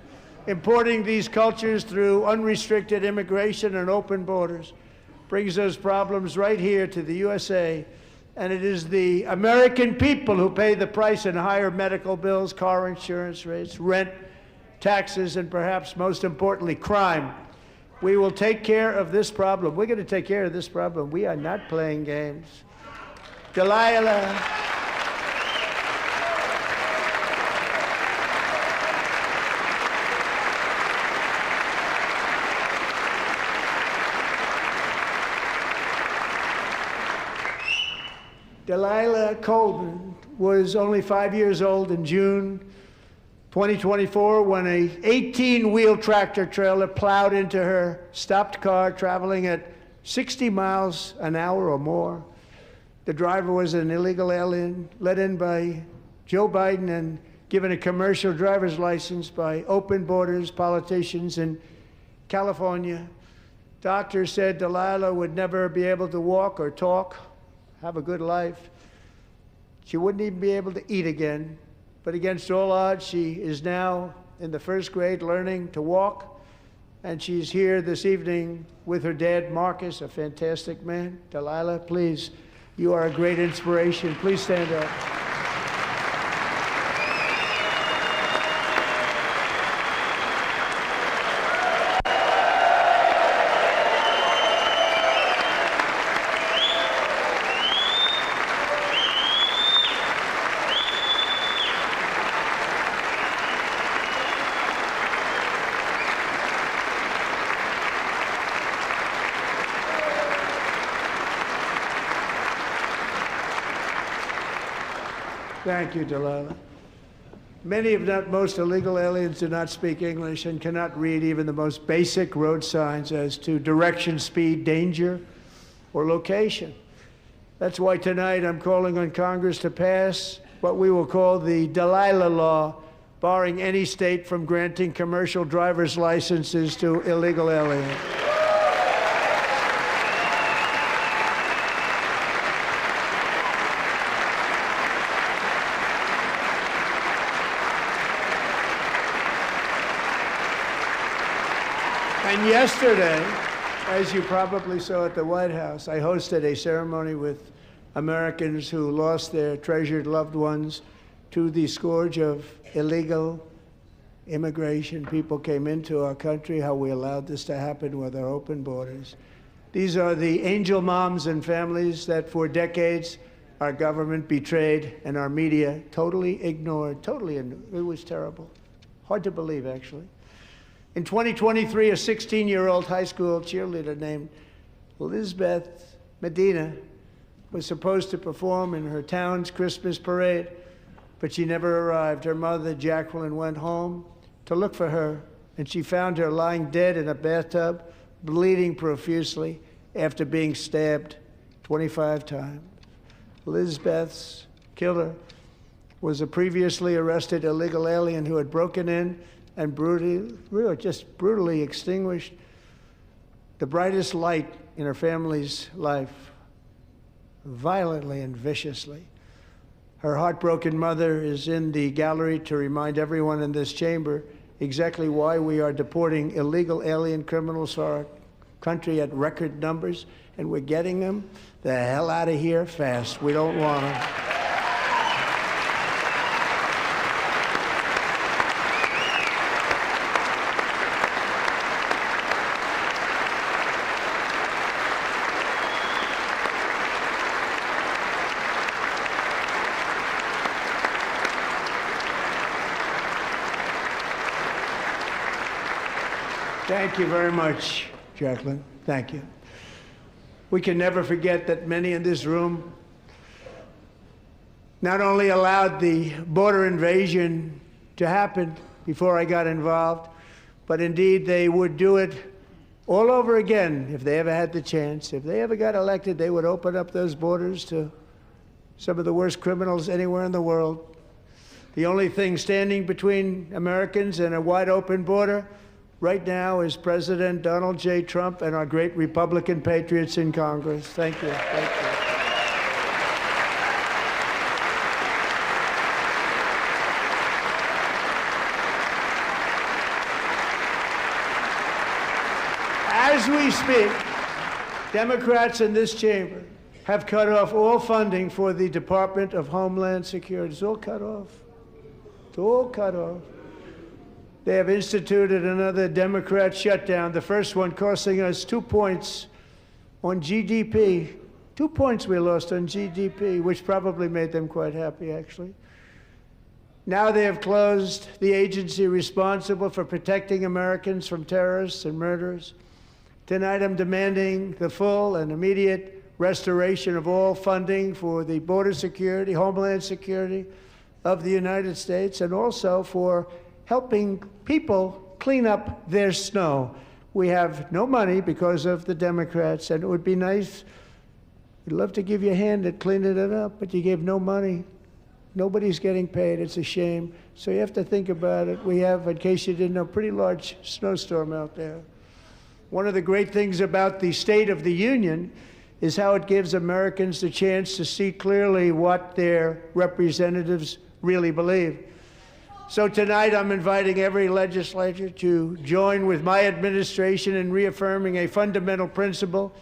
Importing these cultures through unrestricted immigration and open borders brings those problems right here to the USA. And it is the American people who pay the price in higher medical bills, car insurance rates, rent, taxes, and perhaps most importantly, crime. We will take care of this problem. We're going to take care of this problem. We are not playing games. Delilah. Delilah Colden was only 5 years old in June 2024 when a 18-wheel tractor trailer plowed into her stopped car traveling at 60 miles an hour or more. The driver was an illegal alien let in by Joe Biden and given a commercial driver's license by open borders politicians in California. Doctors said Delilah would never be able to walk or talk, have a good life. She wouldn't even be able to eat again. But against all odds, she is now in the first grade learning to walk. And she's here this evening with her dad, Marcus, a fantastic man. Delilah, please, you are a great inspiration. Please stand up. Thank you, Delilah. Many, if not most, illegal aliens do not speak English and cannot read even the most basic road signs as to direction, speed, danger, or location. That's why tonight I'm calling on Congress to pass what we will call the Delilah Law, barring any state from granting commercial driver's licenses to illegal aliens. And yesterday, as you probably saw at the White House, I hosted a ceremony with Americans who lost their treasured loved ones to the scourge of illegal immigration. People came into our country, how we allowed this to happen with our open borders. These are the angel moms and families that for decades our government betrayed and our media totally ignored. It was terrible. Hard to believe, actually. In 2023, a 16-year-old high school cheerleader named Elizabeth Medina was supposed to perform in her town's Christmas parade, but she never arrived. Her mother, Jacqueline, went home to look for her, and she found her lying dead in a bathtub, bleeding profusely after being stabbed 25 times. Elizabeth's killer was a previously arrested illegal alien who had broken in and brutally extinguished the brightest light in her family's life, violently and viciously. Her heartbroken mother is in the gallery to remind everyone in this chamber exactly why we are deporting illegal alien criminals to our country at record numbers, and we're getting them the hell out of here fast. We don't want them. Thank you very much, Jacqueline. Thank you. We can never forget that many in this room not only allowed the border invasion to happen before I got involved, but indeed they would do it all over again if they ever had the chance. If they ever got elected, they would open up those borders to some of the worst criminals anywhere in the world. The only thing standing between Americans and a wide open border right now is President Donald J. Trump and our great Republican patriots in Congress. Thank you. Thank you. As we speak, Democrats in this chamber have cut off all funding for the Department of Homeland Security. It's all cut off. It's all cut off. They have instituted another Democrat shutdown, the first one costing us 2 points on GDP. 2 points we lost on GDP, which probably made them quite happy, actually. Now they have closed the agency responsible for protecting Americans from terrorists and murderers. Tonight I'm demanding the full and immediate restoration of all funding for the border security, homeland security of the United States, and also for helping people clean up their snow. We have no money because of the Democrats, and it would be nice, we'd love to give you a hand at cleaning it up, but you gave no money. Nobody's getting paid. It's a shame. So you have to think about it. We have, in case you didn't know, a pretty large snowstorm out there. One of the great things about the State of the Union is how it gives Americans the chance to see clearly what their representatives really believe. So tonight I'm inviting every legislator to join with my administration in reaffirming a fundamental principle.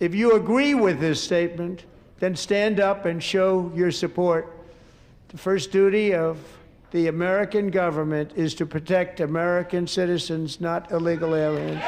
If you agree with this statement, then stand up and show your support. The first duty of the American government is to protect American citizens, not illegal aliens.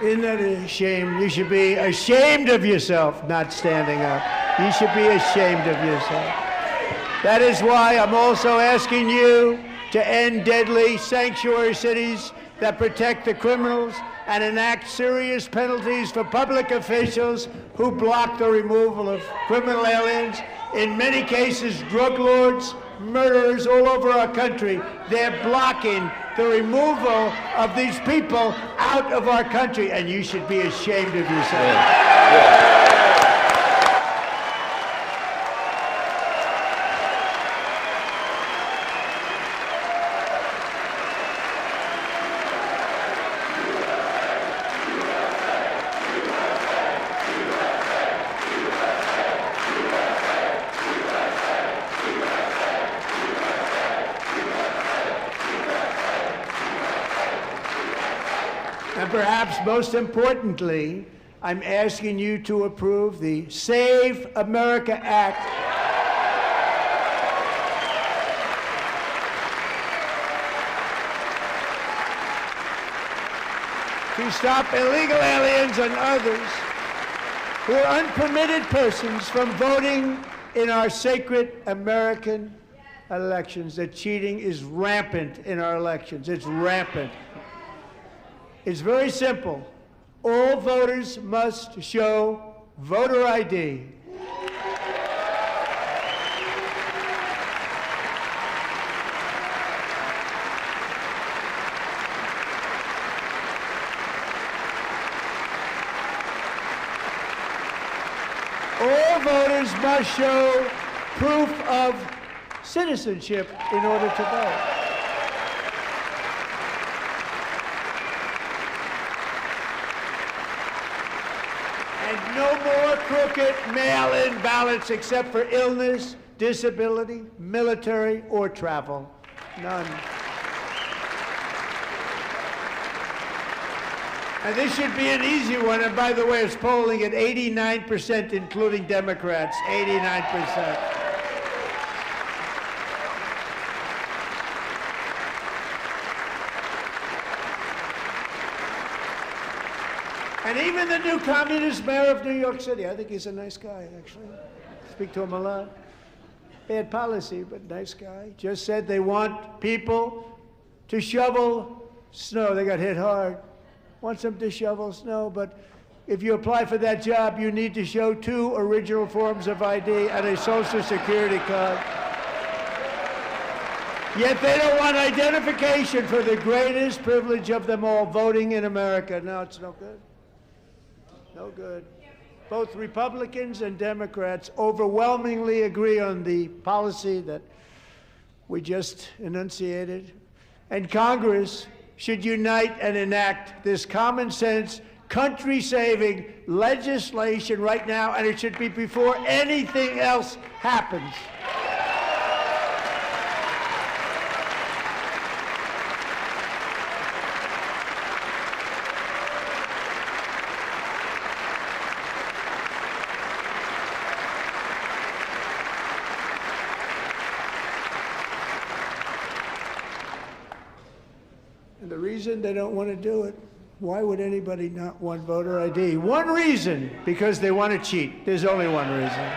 Isn't that a shame? You should be ashamed of yourself not standing up. You should be ashamed of yourself. That is why I'm also asking you to end deadly sanctuary cities that protect the criminals and enact serious penalties for public officials who block the removal of criminal aliens. In many cases, drug lords, murderers all over our country, they're blocking the removal of these people out of our country, and you should be ashamed of yourself. Yeah. And perhaps most importantly, I'm asking you to approve the Save America Act. To stop illegal aliens and others who are unpermitted persons from voting in our sacred American elections. The cheating is rampant in our elections. It's rampant. It's very simple. All voters must show voter ID. All voters must show proof of citizenship in order to vote. And no more crooked mail-in ballots except for illness, disability, military, or travel. None. And this should be an easy one. And by the way, it's polling at 89%, including Democrats. 89%. And even the new communist mayor of New York City, I think he's a nice guy, actually. Speak to him a lot. Bad policy, but nice guy. Just said they want people to shovel snow. They got hit hard. Wants them to shovel snow, but if you apply for that job, you need to show 2 original forms of ID and a Social Security card. Yet they don't want identification for the greatest privilege of them all, voting in America. No, it's no good. No good. Both Republicans and Democrats overwhelmingly agree on the policy that we just enunciated. And Congress should unite and enact this common sense, country-saving legislation right now, and it should be before anything else happens. And the reason they don't want to do it, why would anybody not want voter ID? One reason, because they want to cheat. There's only one reason.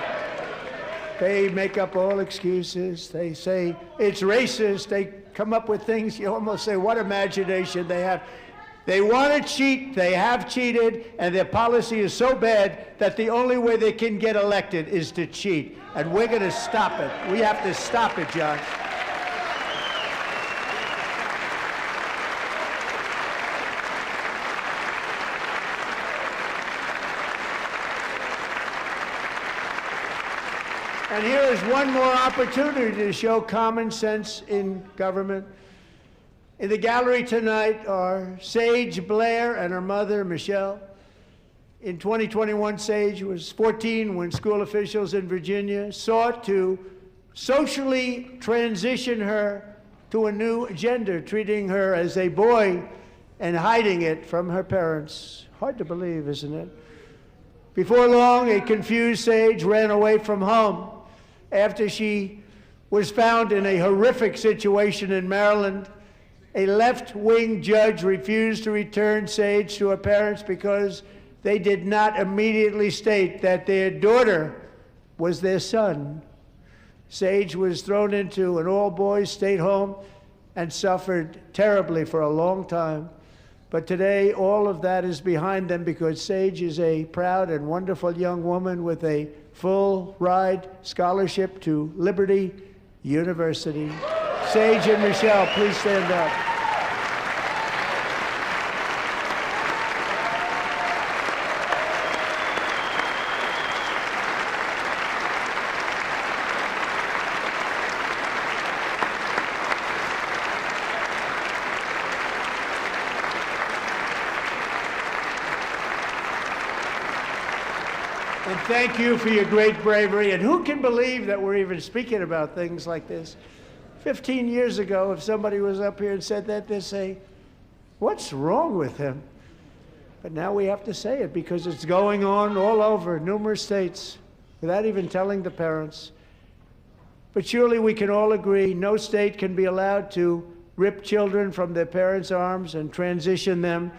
They make up all excuses. They say it's racist. They come up with things, you almost say, what imagination they have. They want to cheat, they have cheated, and their policy is so bad that the only way they can get elected is to cheat. And we're going to stop it. We have to stop it, John. And here is one more opportunity to show common sense in government. In the gallery tonight are Sage Blair and her mother, Michelle. In 2021, Sage was 14 when school officials in Virginia sought to socially transition her to a new gender, treating her as a boy and hiding it from her parents. Hard to believe, isn't it? Before long, a confused Sage ran away from home after she was found in a horrific situation in Maryland. A left-wing judge refused to return Sage to her parents because they did not immediately state that their daughter was their son. Sage was thrown into an all-boys state home and suffered terribly for a long time. But today, all of that is behind them because Sage is a proud and wonderful young woman with a full-ride scholarship to Liberty University. Sage and Michelle, please stand up. And thank you for your great bravery. And who can believe that we're even speaking about things like this? 15 years ago, if somebody was up here and said that, they'd say, what's wrong with him? But now we have to say it because it's going on all over numerous states without even telling the parents. But surely we can all agree no state can be allowed to rip children from their parents' arms and transition them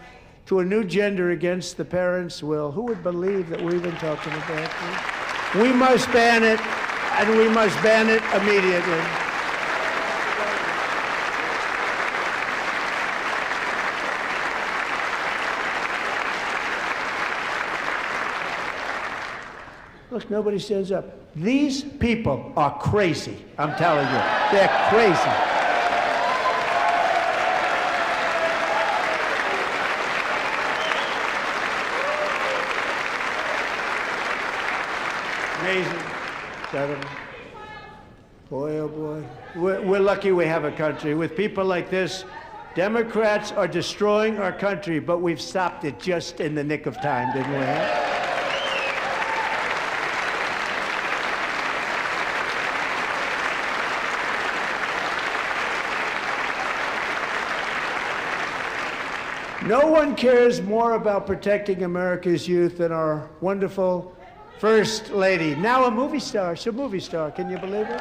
to a new gender against the parents' will. Who would believe that we're even talking about this? We must ban it, and we must ban it immediately. Look, nobody stands up. These people are crazy, I'm telling you. They're crazy. Amazing. Boy, oh boy. We're lucky we have a country. With people like this, Democrats are destroying our country, but we've stopped it just in the nick of time, didn't we? No one cares more about protecting America's youth than our wonderful First Lady, now a movie star. She's a movie star. Can you believe it?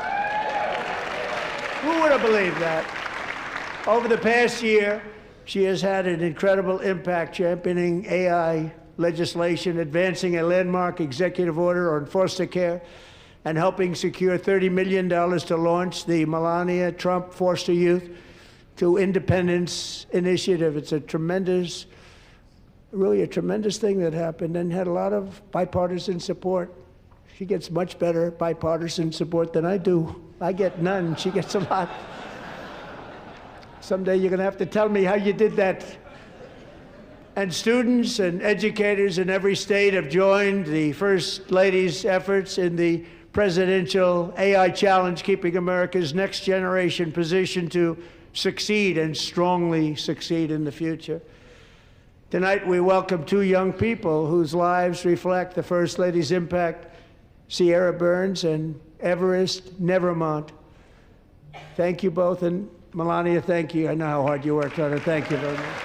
Who would have believed that? Over the past year, she has had an incredible impact championing AI legislation, advancing a landmark executive order on foster care, and helping secure $30 million to launch the Melania Trump Foster Youth to Independence Initiative. It's a tremendous, really a tremendous thing that happened and had a lot of bipartisan support. She gets much better bipartisan support than I do. I get none. She gets a lot. Someday you're going to have to tell me how you did that. And students and educators in every state have joined the First Lady's efforts in the presidential AI challenge, keeping America's next generation positioned to succeed and strongly succeed in the future. Tonight, we welcome two young people whose lives reflect the First Lady's impact, Sierra Burns and Everest Nevermont. Thank you both, and Melania, thank you. I know how hard you worked on it. Thank you very much.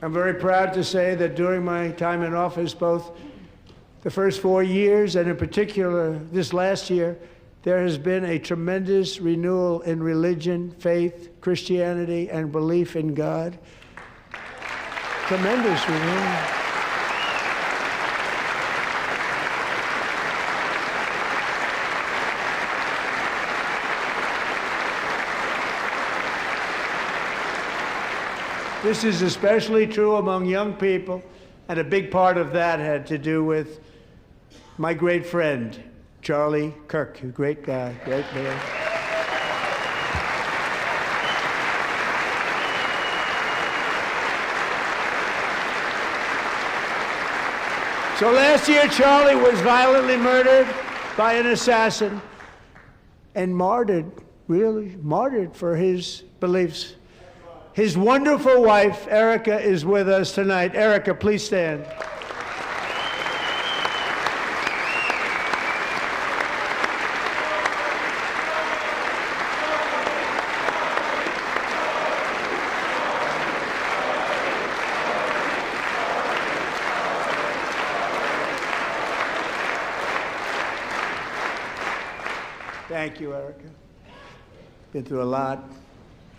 I'm very proud to say that during my time in office, both the first 4 years and in particular this last year, there has been a tremendous renewal in religion, faith, Christianity, and belief in God. Tremendous renewal. This is especially true among young people, and a big part of that had to do with my great friend, Charlie Kirk, a great guy, great man. So last year, Charlie was violently murdered by an assassin and martyred, really martyred for his beliefs. His wonderful wife, Erica, is with us tonight. Erica, please stand. Thank you, Erica. Been through a lot.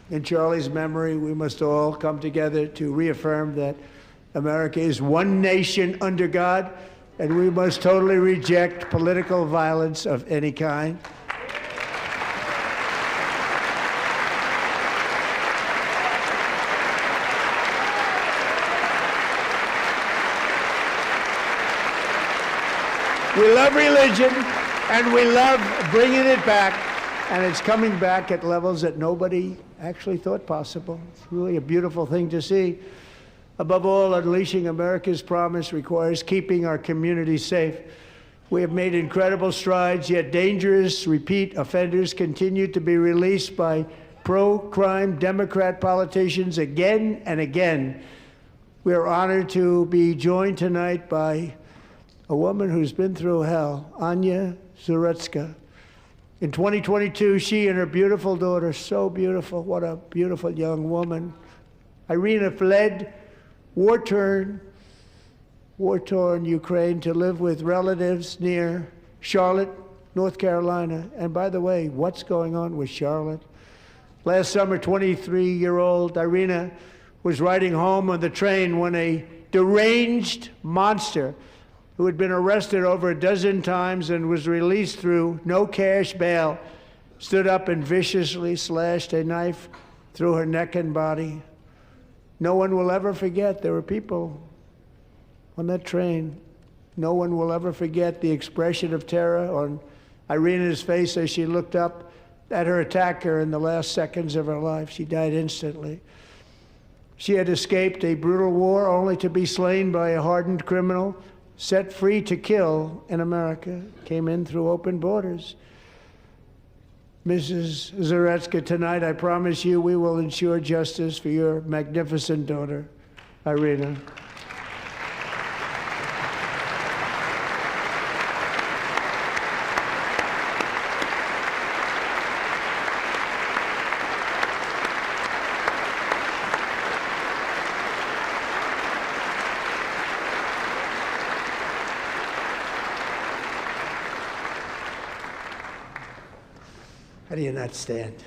In Charlie's memory, we must all come together to reaffirm that America is one nation under God, and we must totally reject political violence of any kind. We love religion, and we love bringing it back, and it's coming back at levels that nobody actually thought possible. It's really a beautiful thing to see. Above all, unleashing America's promise requires keeping our communities safe. We have made incredible strides, yet dangerous repeat offenders continue to be released by pro-crime Democrat politicians again and again. We are honored to be joined tonight by a woman who's been through hell, Anya Zarutska. In 2022, she and her beautiful daughter, so beautiful, what a beautiful young woman, Irina, fled war-torn Ukraine to live with relatives near Charlotte, North Carolina. And by the way, what's going on with Charlotte? Last summer, 23-year-old Irina was riding home on the train when a deranged monster who had been arrested over a dozen times and was released through no cash bail, stood up and viciously slashed a knife through her neck and body. No one will ever forget. There were people on that train. No one will ever forget the expression of terror on Irina's face as she looked up at her attacker in the last seconds of her life. She died instantly. She had escaped a brutal war only to be slain by a hardened criminal set free to kill in America came in through open borders. Mrs. Zaretsky, tonight I promise you we will ensure justice for your magnificent daughter, Irina. How do you not stand?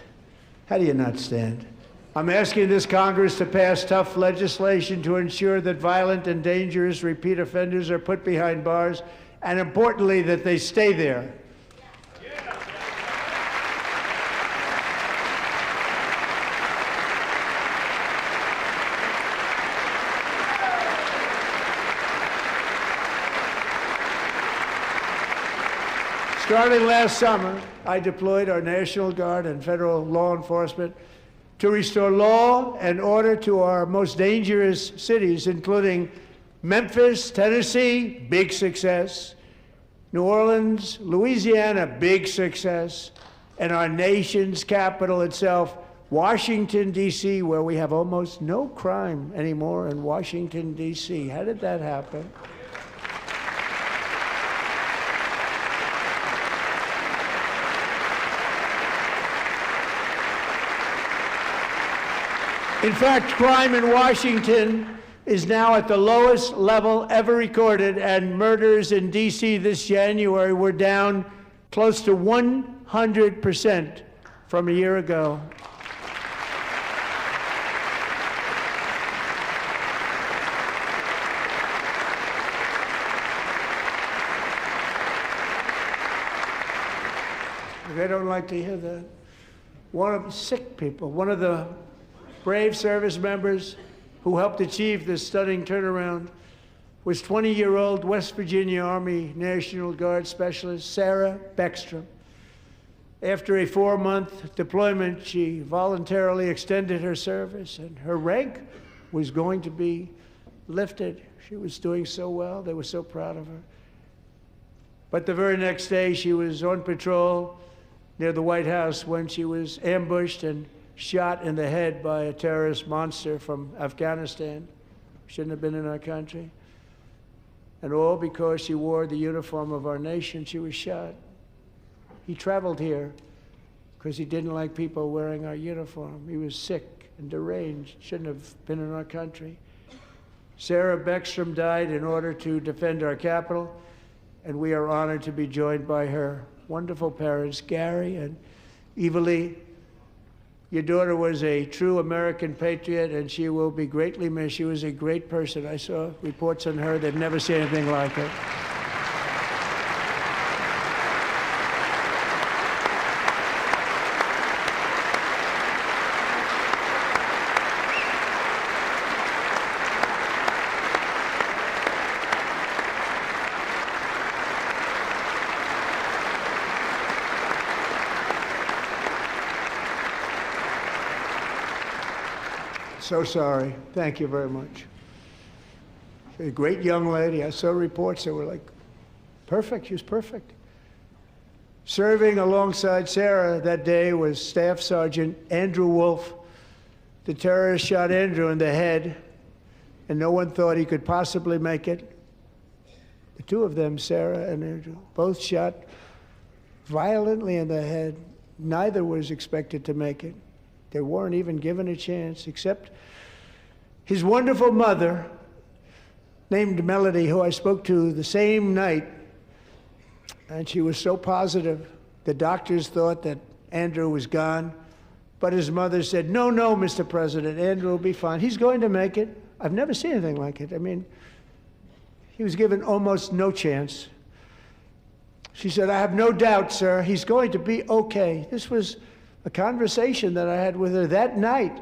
How do you not stand? I'm asking this Congress to pass tough legislation to ensure that violent and dangerous repeat offenders are put behind bars, and importantly, that they stay there. Starting last summer, I deployed our National Guard and federal law enforcement to restore law and order to our most dangerous cities, including Memphis, Tennessee, big success, New Orleans, Louisiana, big success, and our nation's capital itself, Washington, D.C., where we have almost no crime anymore in Washington, D.C. How did that happen? In fact, crime in Washington is now at the lowest level ever recorded, and murders in D.C. this January were down close to 100% from a year ago. They don't like to hear that. One of the brave service members who helped achieve this stunning turnaround was 20-year-old West Virginia Army National Guard Specialist Sarah Beckstrom. After a 4-month deployment, she voluntarily extended her service, and her rank was going to be lifted. She was doing so well. They were so proud of her. But the very next day, she was on patrol near the White House when she was ambushed and shot in the head by a terrorist monster from Afghanistan. Shouldn't have been in our country. And all because she wore the uniform of our nation, she was shot. He traveled here because he didn't like people wearing our uniform. He was sick and deranged, shouldn't have been in our country. Sarah Beckstrom died in order to defend our capital, and we are honored to be joined by her wonderful parents, Gary and Eva Lee. Your daughter was a true American patriot, and she will be greatly missed. She was a great person. I saw reports on her. They've never seen anything like it. So sorry. Thank you very much. A great young lady. I saw reports that were like, perfect. She was perfect. Serving alongside Sarah that day was Staff Sergeant Andrew Wolf. The terrorist shot Andrew in the head, and no one thought he could possibly make it. The two of them, Sarah and Andrew, both shot violently in the head. Neither was expected to make it. They weren't even given a chance, except his wonderful mother, named Melody, who I spoke to the same night, and she was so positive. The doctors thought that Andrew was gone, but his mother said, no, Mr. President, Andrew will be fine. He's going to make it. I've never seen anything like it. I mean, he was given almost no chance. She said, I have no doubt, sir, he's going to be okay. This was a conversation that I had with her that night,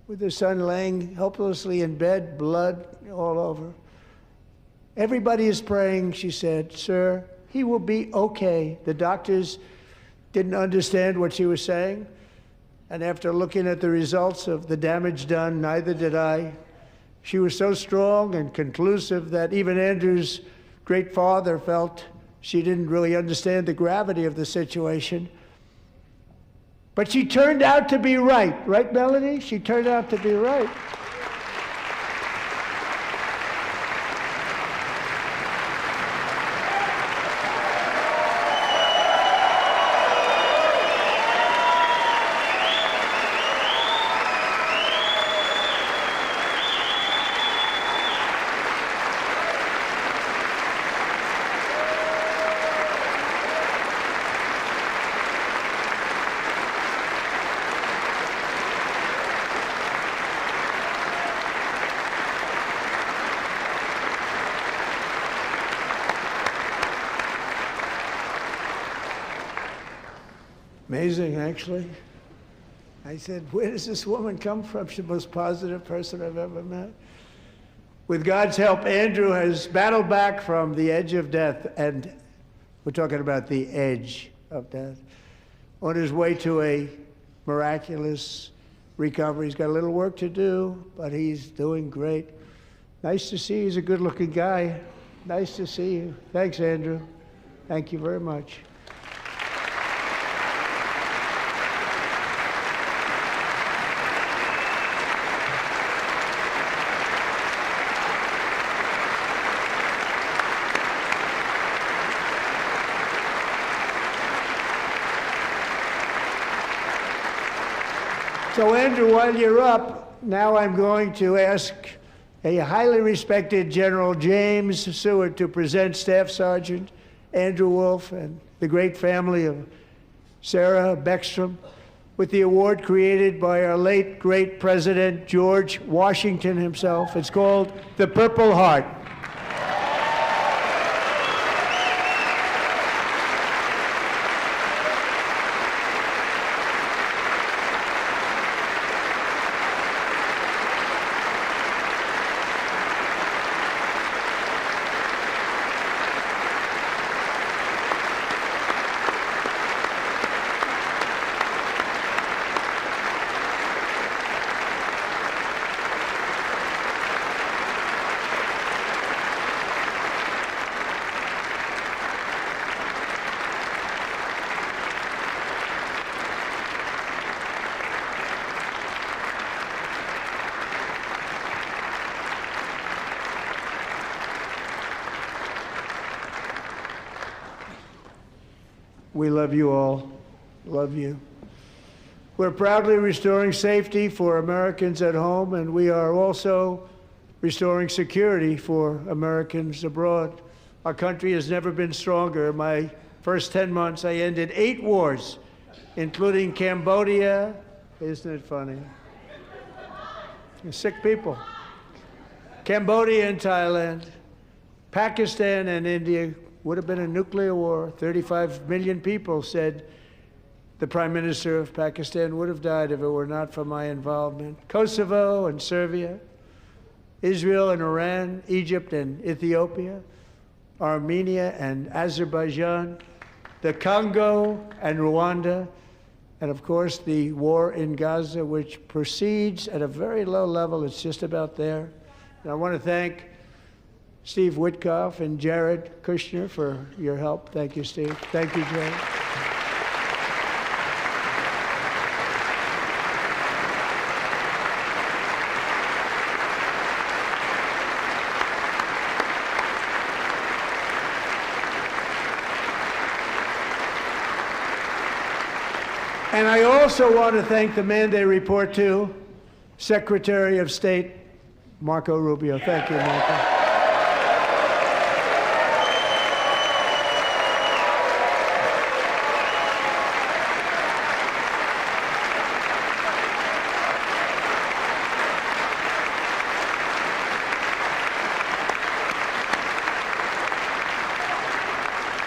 with her son laying helplessly in bed, blood all over. Everybody is praying, she said, sir, he will be okay. The doctors didn't understand what she was saying, and after looking at the results of the damage done, neither did I. She was so strong and conclusive that even Andrew's great father felt she didn't really understand the gravity of the situation. But she turned out to be right. Right, Melanie? She turned out to be right. Amazing, actually. I said, where does this woman come from? She's the most positive person I've ever met. With God's help, Andrew has battled back from the edge of death, and we're talking about the edge of death, on his way to a miraculous recovery. He's got a little work to do, but he's doing great. Nice to see you. He's a good-looking guy. Nice to see you. Thanks, Andrew. Thank you very much. So, Andrew, while you're up, now I'm going to ask a highly respected General James Seward to present Staff Sergeant Andrew Wolf and the great family of Sarah Beckstrom with the award created by our late, great President George Washington himself. It's called the Purple Heart. We love you all. Love you. We're proudly restoring safety for Americans at home, and we are also restoring security for Americans abroad. Our country has never been stronger. My first 10 months, I ended 8 wars, including Cambodia. Isn't it funny? Sick people. Cambodia and Thailand, Pakistan and India. Would have been a nuclear war. 35 million people, said the Prime Minister of Pakistan, would have died if it were not for my involvement. Kosovo and Serbia, Israel and Iran, Egypt and Ethiopia, Armenia and Azerbaijan, the Congo and Rwanda, and of course the war in Gaza, which proceeds at a very low level. It's just about there. And I want to thank Steve Witkoff and Jared Kushner for your help. Thank you, Steve. Thank you, Jared. And I also want to thank the man they report to, Secretary of State Marco Rubio. Thank you, Marco.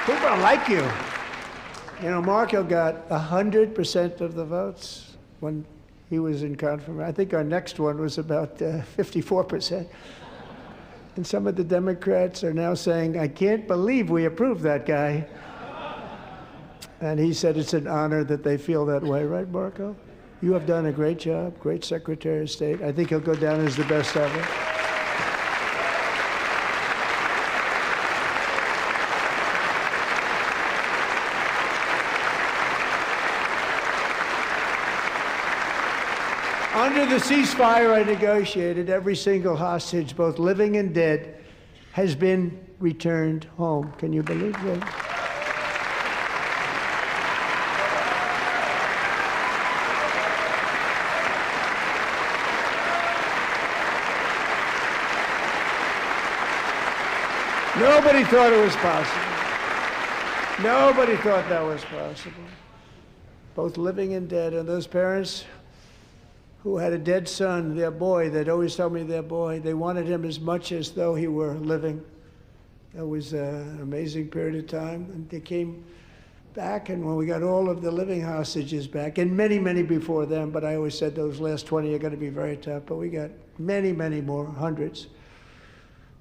People like you. You know, Marco got 100% of the votes when he was in confirmation. I think our next one was about 54%. And some of the Democrats are now saying, I can't believe we approved that guy. And he said it's an honor that they feel that way, right, Marco? You have done a great job, great Secretary of State. I think he'll go down as the best ever. Under the ceasefire I negotiated, every single hostage, both living and dead, has been returned home. Can you believe that? Nobody thought it was possible. Nobody thought that was possible. Both living and dead. And those parents who had a dead son, their boy, they'd always tell me their boy, they wanted him as much as though he were living. That was an amazing period of time. And they came back, and when we got all of the living hostages back, and many, many before them, but I always said those last 20 are going to be very tough, but we got many, many more, hundreds.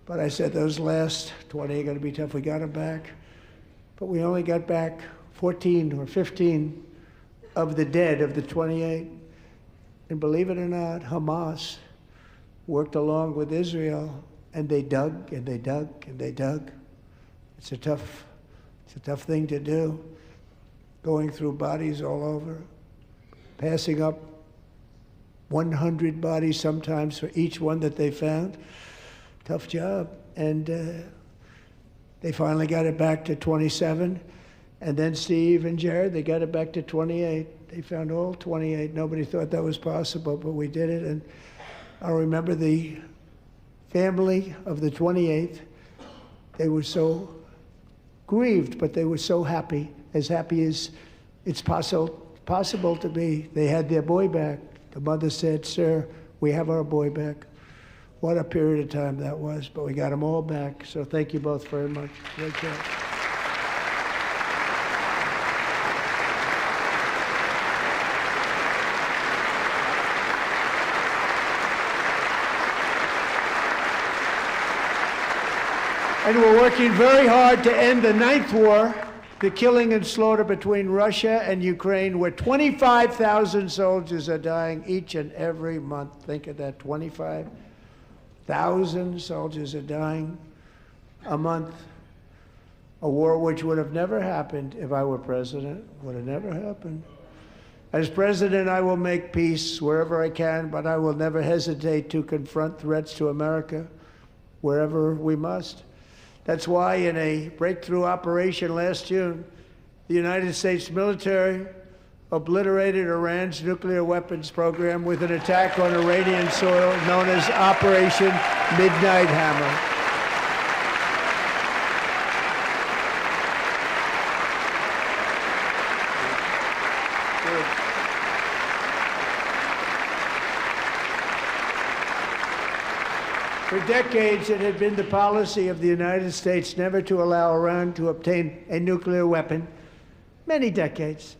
But I said those last 20 are going to be tough. We got them back. But we only got back 14 or 15 of the dead of the 28. And believe it or not, Hamas worked along with Israel, and they dug and they dug and they dug. It's a tough thing to do, going through bodies all over, passing up 100 bodies sometimes for each one that they found. Tough job. And they finally got it back to 27. And then Steve and Jared, they got it back to 28. They found all 28. Nobody thought that was possible, but we did it. And I remember the family of the 28th. They were so grieved, but they were so happy as it's possible to be. They had their boy back. The mother said, "Sir, we have our boy back." What a period of time that was, but we got them all back. So thank you both very much. Great job. And we're working very hard to end the 9th war, the killing and slaughter between Russia and Ukraine, where 25,000 soldiers are dying each and every month. Think of that, 25,000 soldiers are dying a month. A war which would have never happened if I were president, would have never happened. As president, I will make peace wherever I can, but I will never hesitate to confront threats to America wherever we must. That's why in a breakthrough operation last June, the United States military obliterated Iran's nuclear weapons program with an attack on Iranian soil known as Operation Midnight Hammer. For decades, it had been the policy of the United States never to allow Iran to obtain a nuclear weapon. Many decades.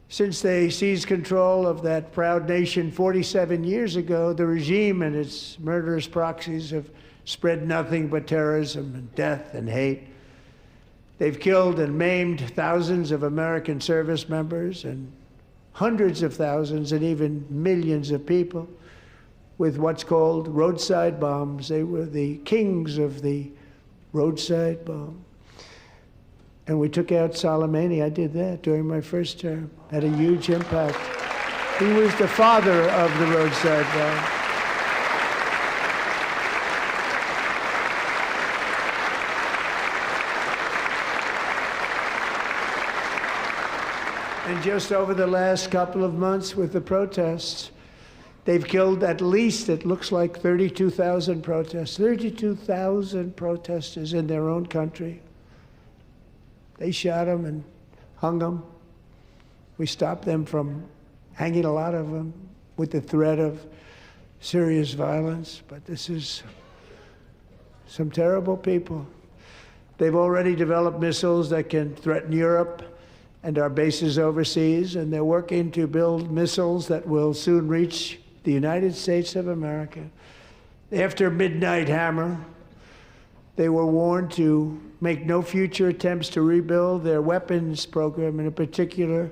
Since they seized control of that proud nation 47 years ago, the regime and its murderous proxies have spread nothing but terrorism and death and hate. They've killed and maimed thousands of American service members and hundreds of thousands and even millions of people with what's called roadside bombs. They were the kings of the roadside bomb. And we took out Soleimani. I did that during my first term. Had a huge impact. He was the father of the roadside bomb. And just over the last couple of months with the protests, they've killed at least, it looks like, 32,000 protests. 32,000 protesters in their own country. They shot them and hung them. We stopped them from hanging a lot of them with the threat of serious violence. But this is some terrible people. They've already developed missiles that can threaten Europe and our bases overseas, and they're working to build missiles that will soon reach the United States of America. After Midnight Hammer, they were warned to make no future attempts to rebuild their weapons program, and in particular,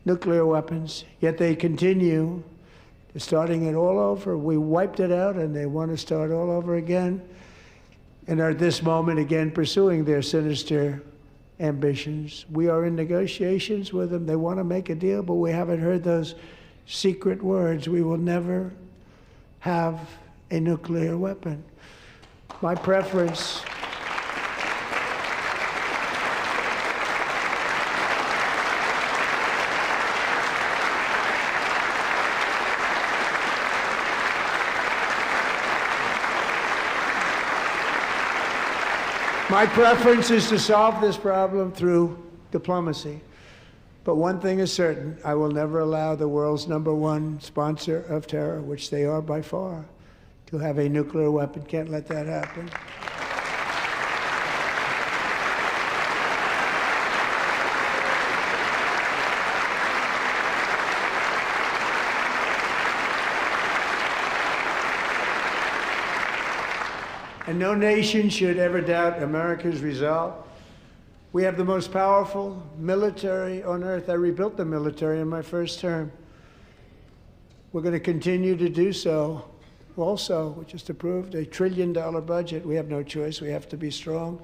nuclear weapons. Yet they continue, starting it all over. We wiped it out, and they want to start all over again, and are at this moment again pursuing their sinister ambitions. We are in negotiations with them. They want to make a deal, but we haven't heard those secret words. We will never have a nuclear weapon. My preference is to solve this problem through diplomacy. But one thing is certain, I will never allow the world's #1 sponsor of terror, which they are by far, to have a nuclear weapon. Can't let that happen. And no nation should ever doubt America's resolve. We have the most powerful military on earth. I rebuilt the military in my first term. We're going to continue to do so. Also, we just approved a $1 trillion budget. We have no choice. We have to be strong,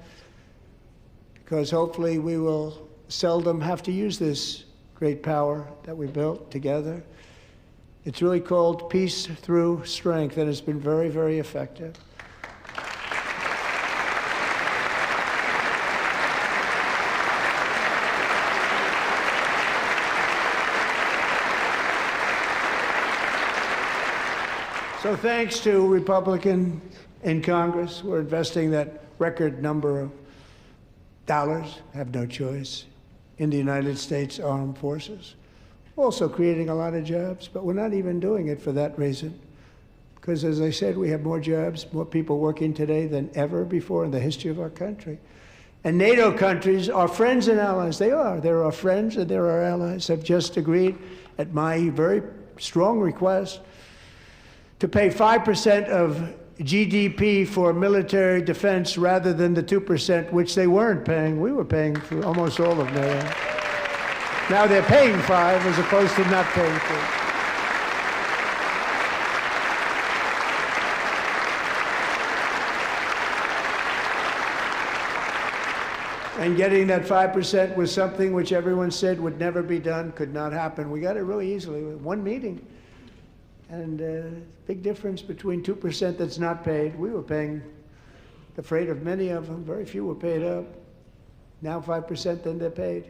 because hopefully we will seldom have to use this great power that we built together. It's really called peace through strength, and it's been very, very effective. So thanks to Republicans in Congress, we're investing that record number of dollars, have no choice, in the United States Armed Forces. Also creating a lot of jobs, but we're not even doing it for that reason. Because as I said, we have more jobs, more people working today than ever before in the history of our country. And NATO countries are friends and allies. They are. They're our friends and they're our allies. Have just agreed, at my very strong request, to pay 5% of GDP for military defense rather than the 2%, which they weren't paying. We were paying for almost all of NATO. Now they're paying 5 as opposed to not paying 2. And getting that 5% was something which everyone said would never be done, could not happen. We got it really easily with one meeting. And big difference between 2% that's not paid. We were paying the freight of many of them. Very few were paid up. Now 5%, then they're paid.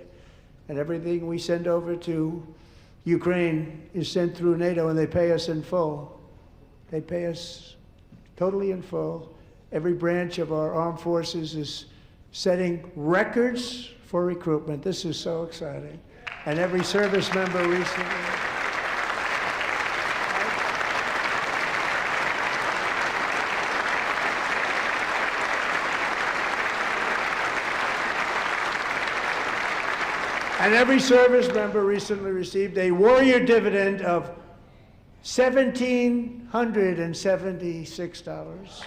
And everything we send over to Ukraine is sent through NATO, and they pay us in full. They pay us totally in full. Every branch of our armed forces is setting records for recruitment. This is so exciting. And every service member recently. And every service member recently received a warrior dividend of $1,776.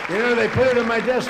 You know, they put it on my desk.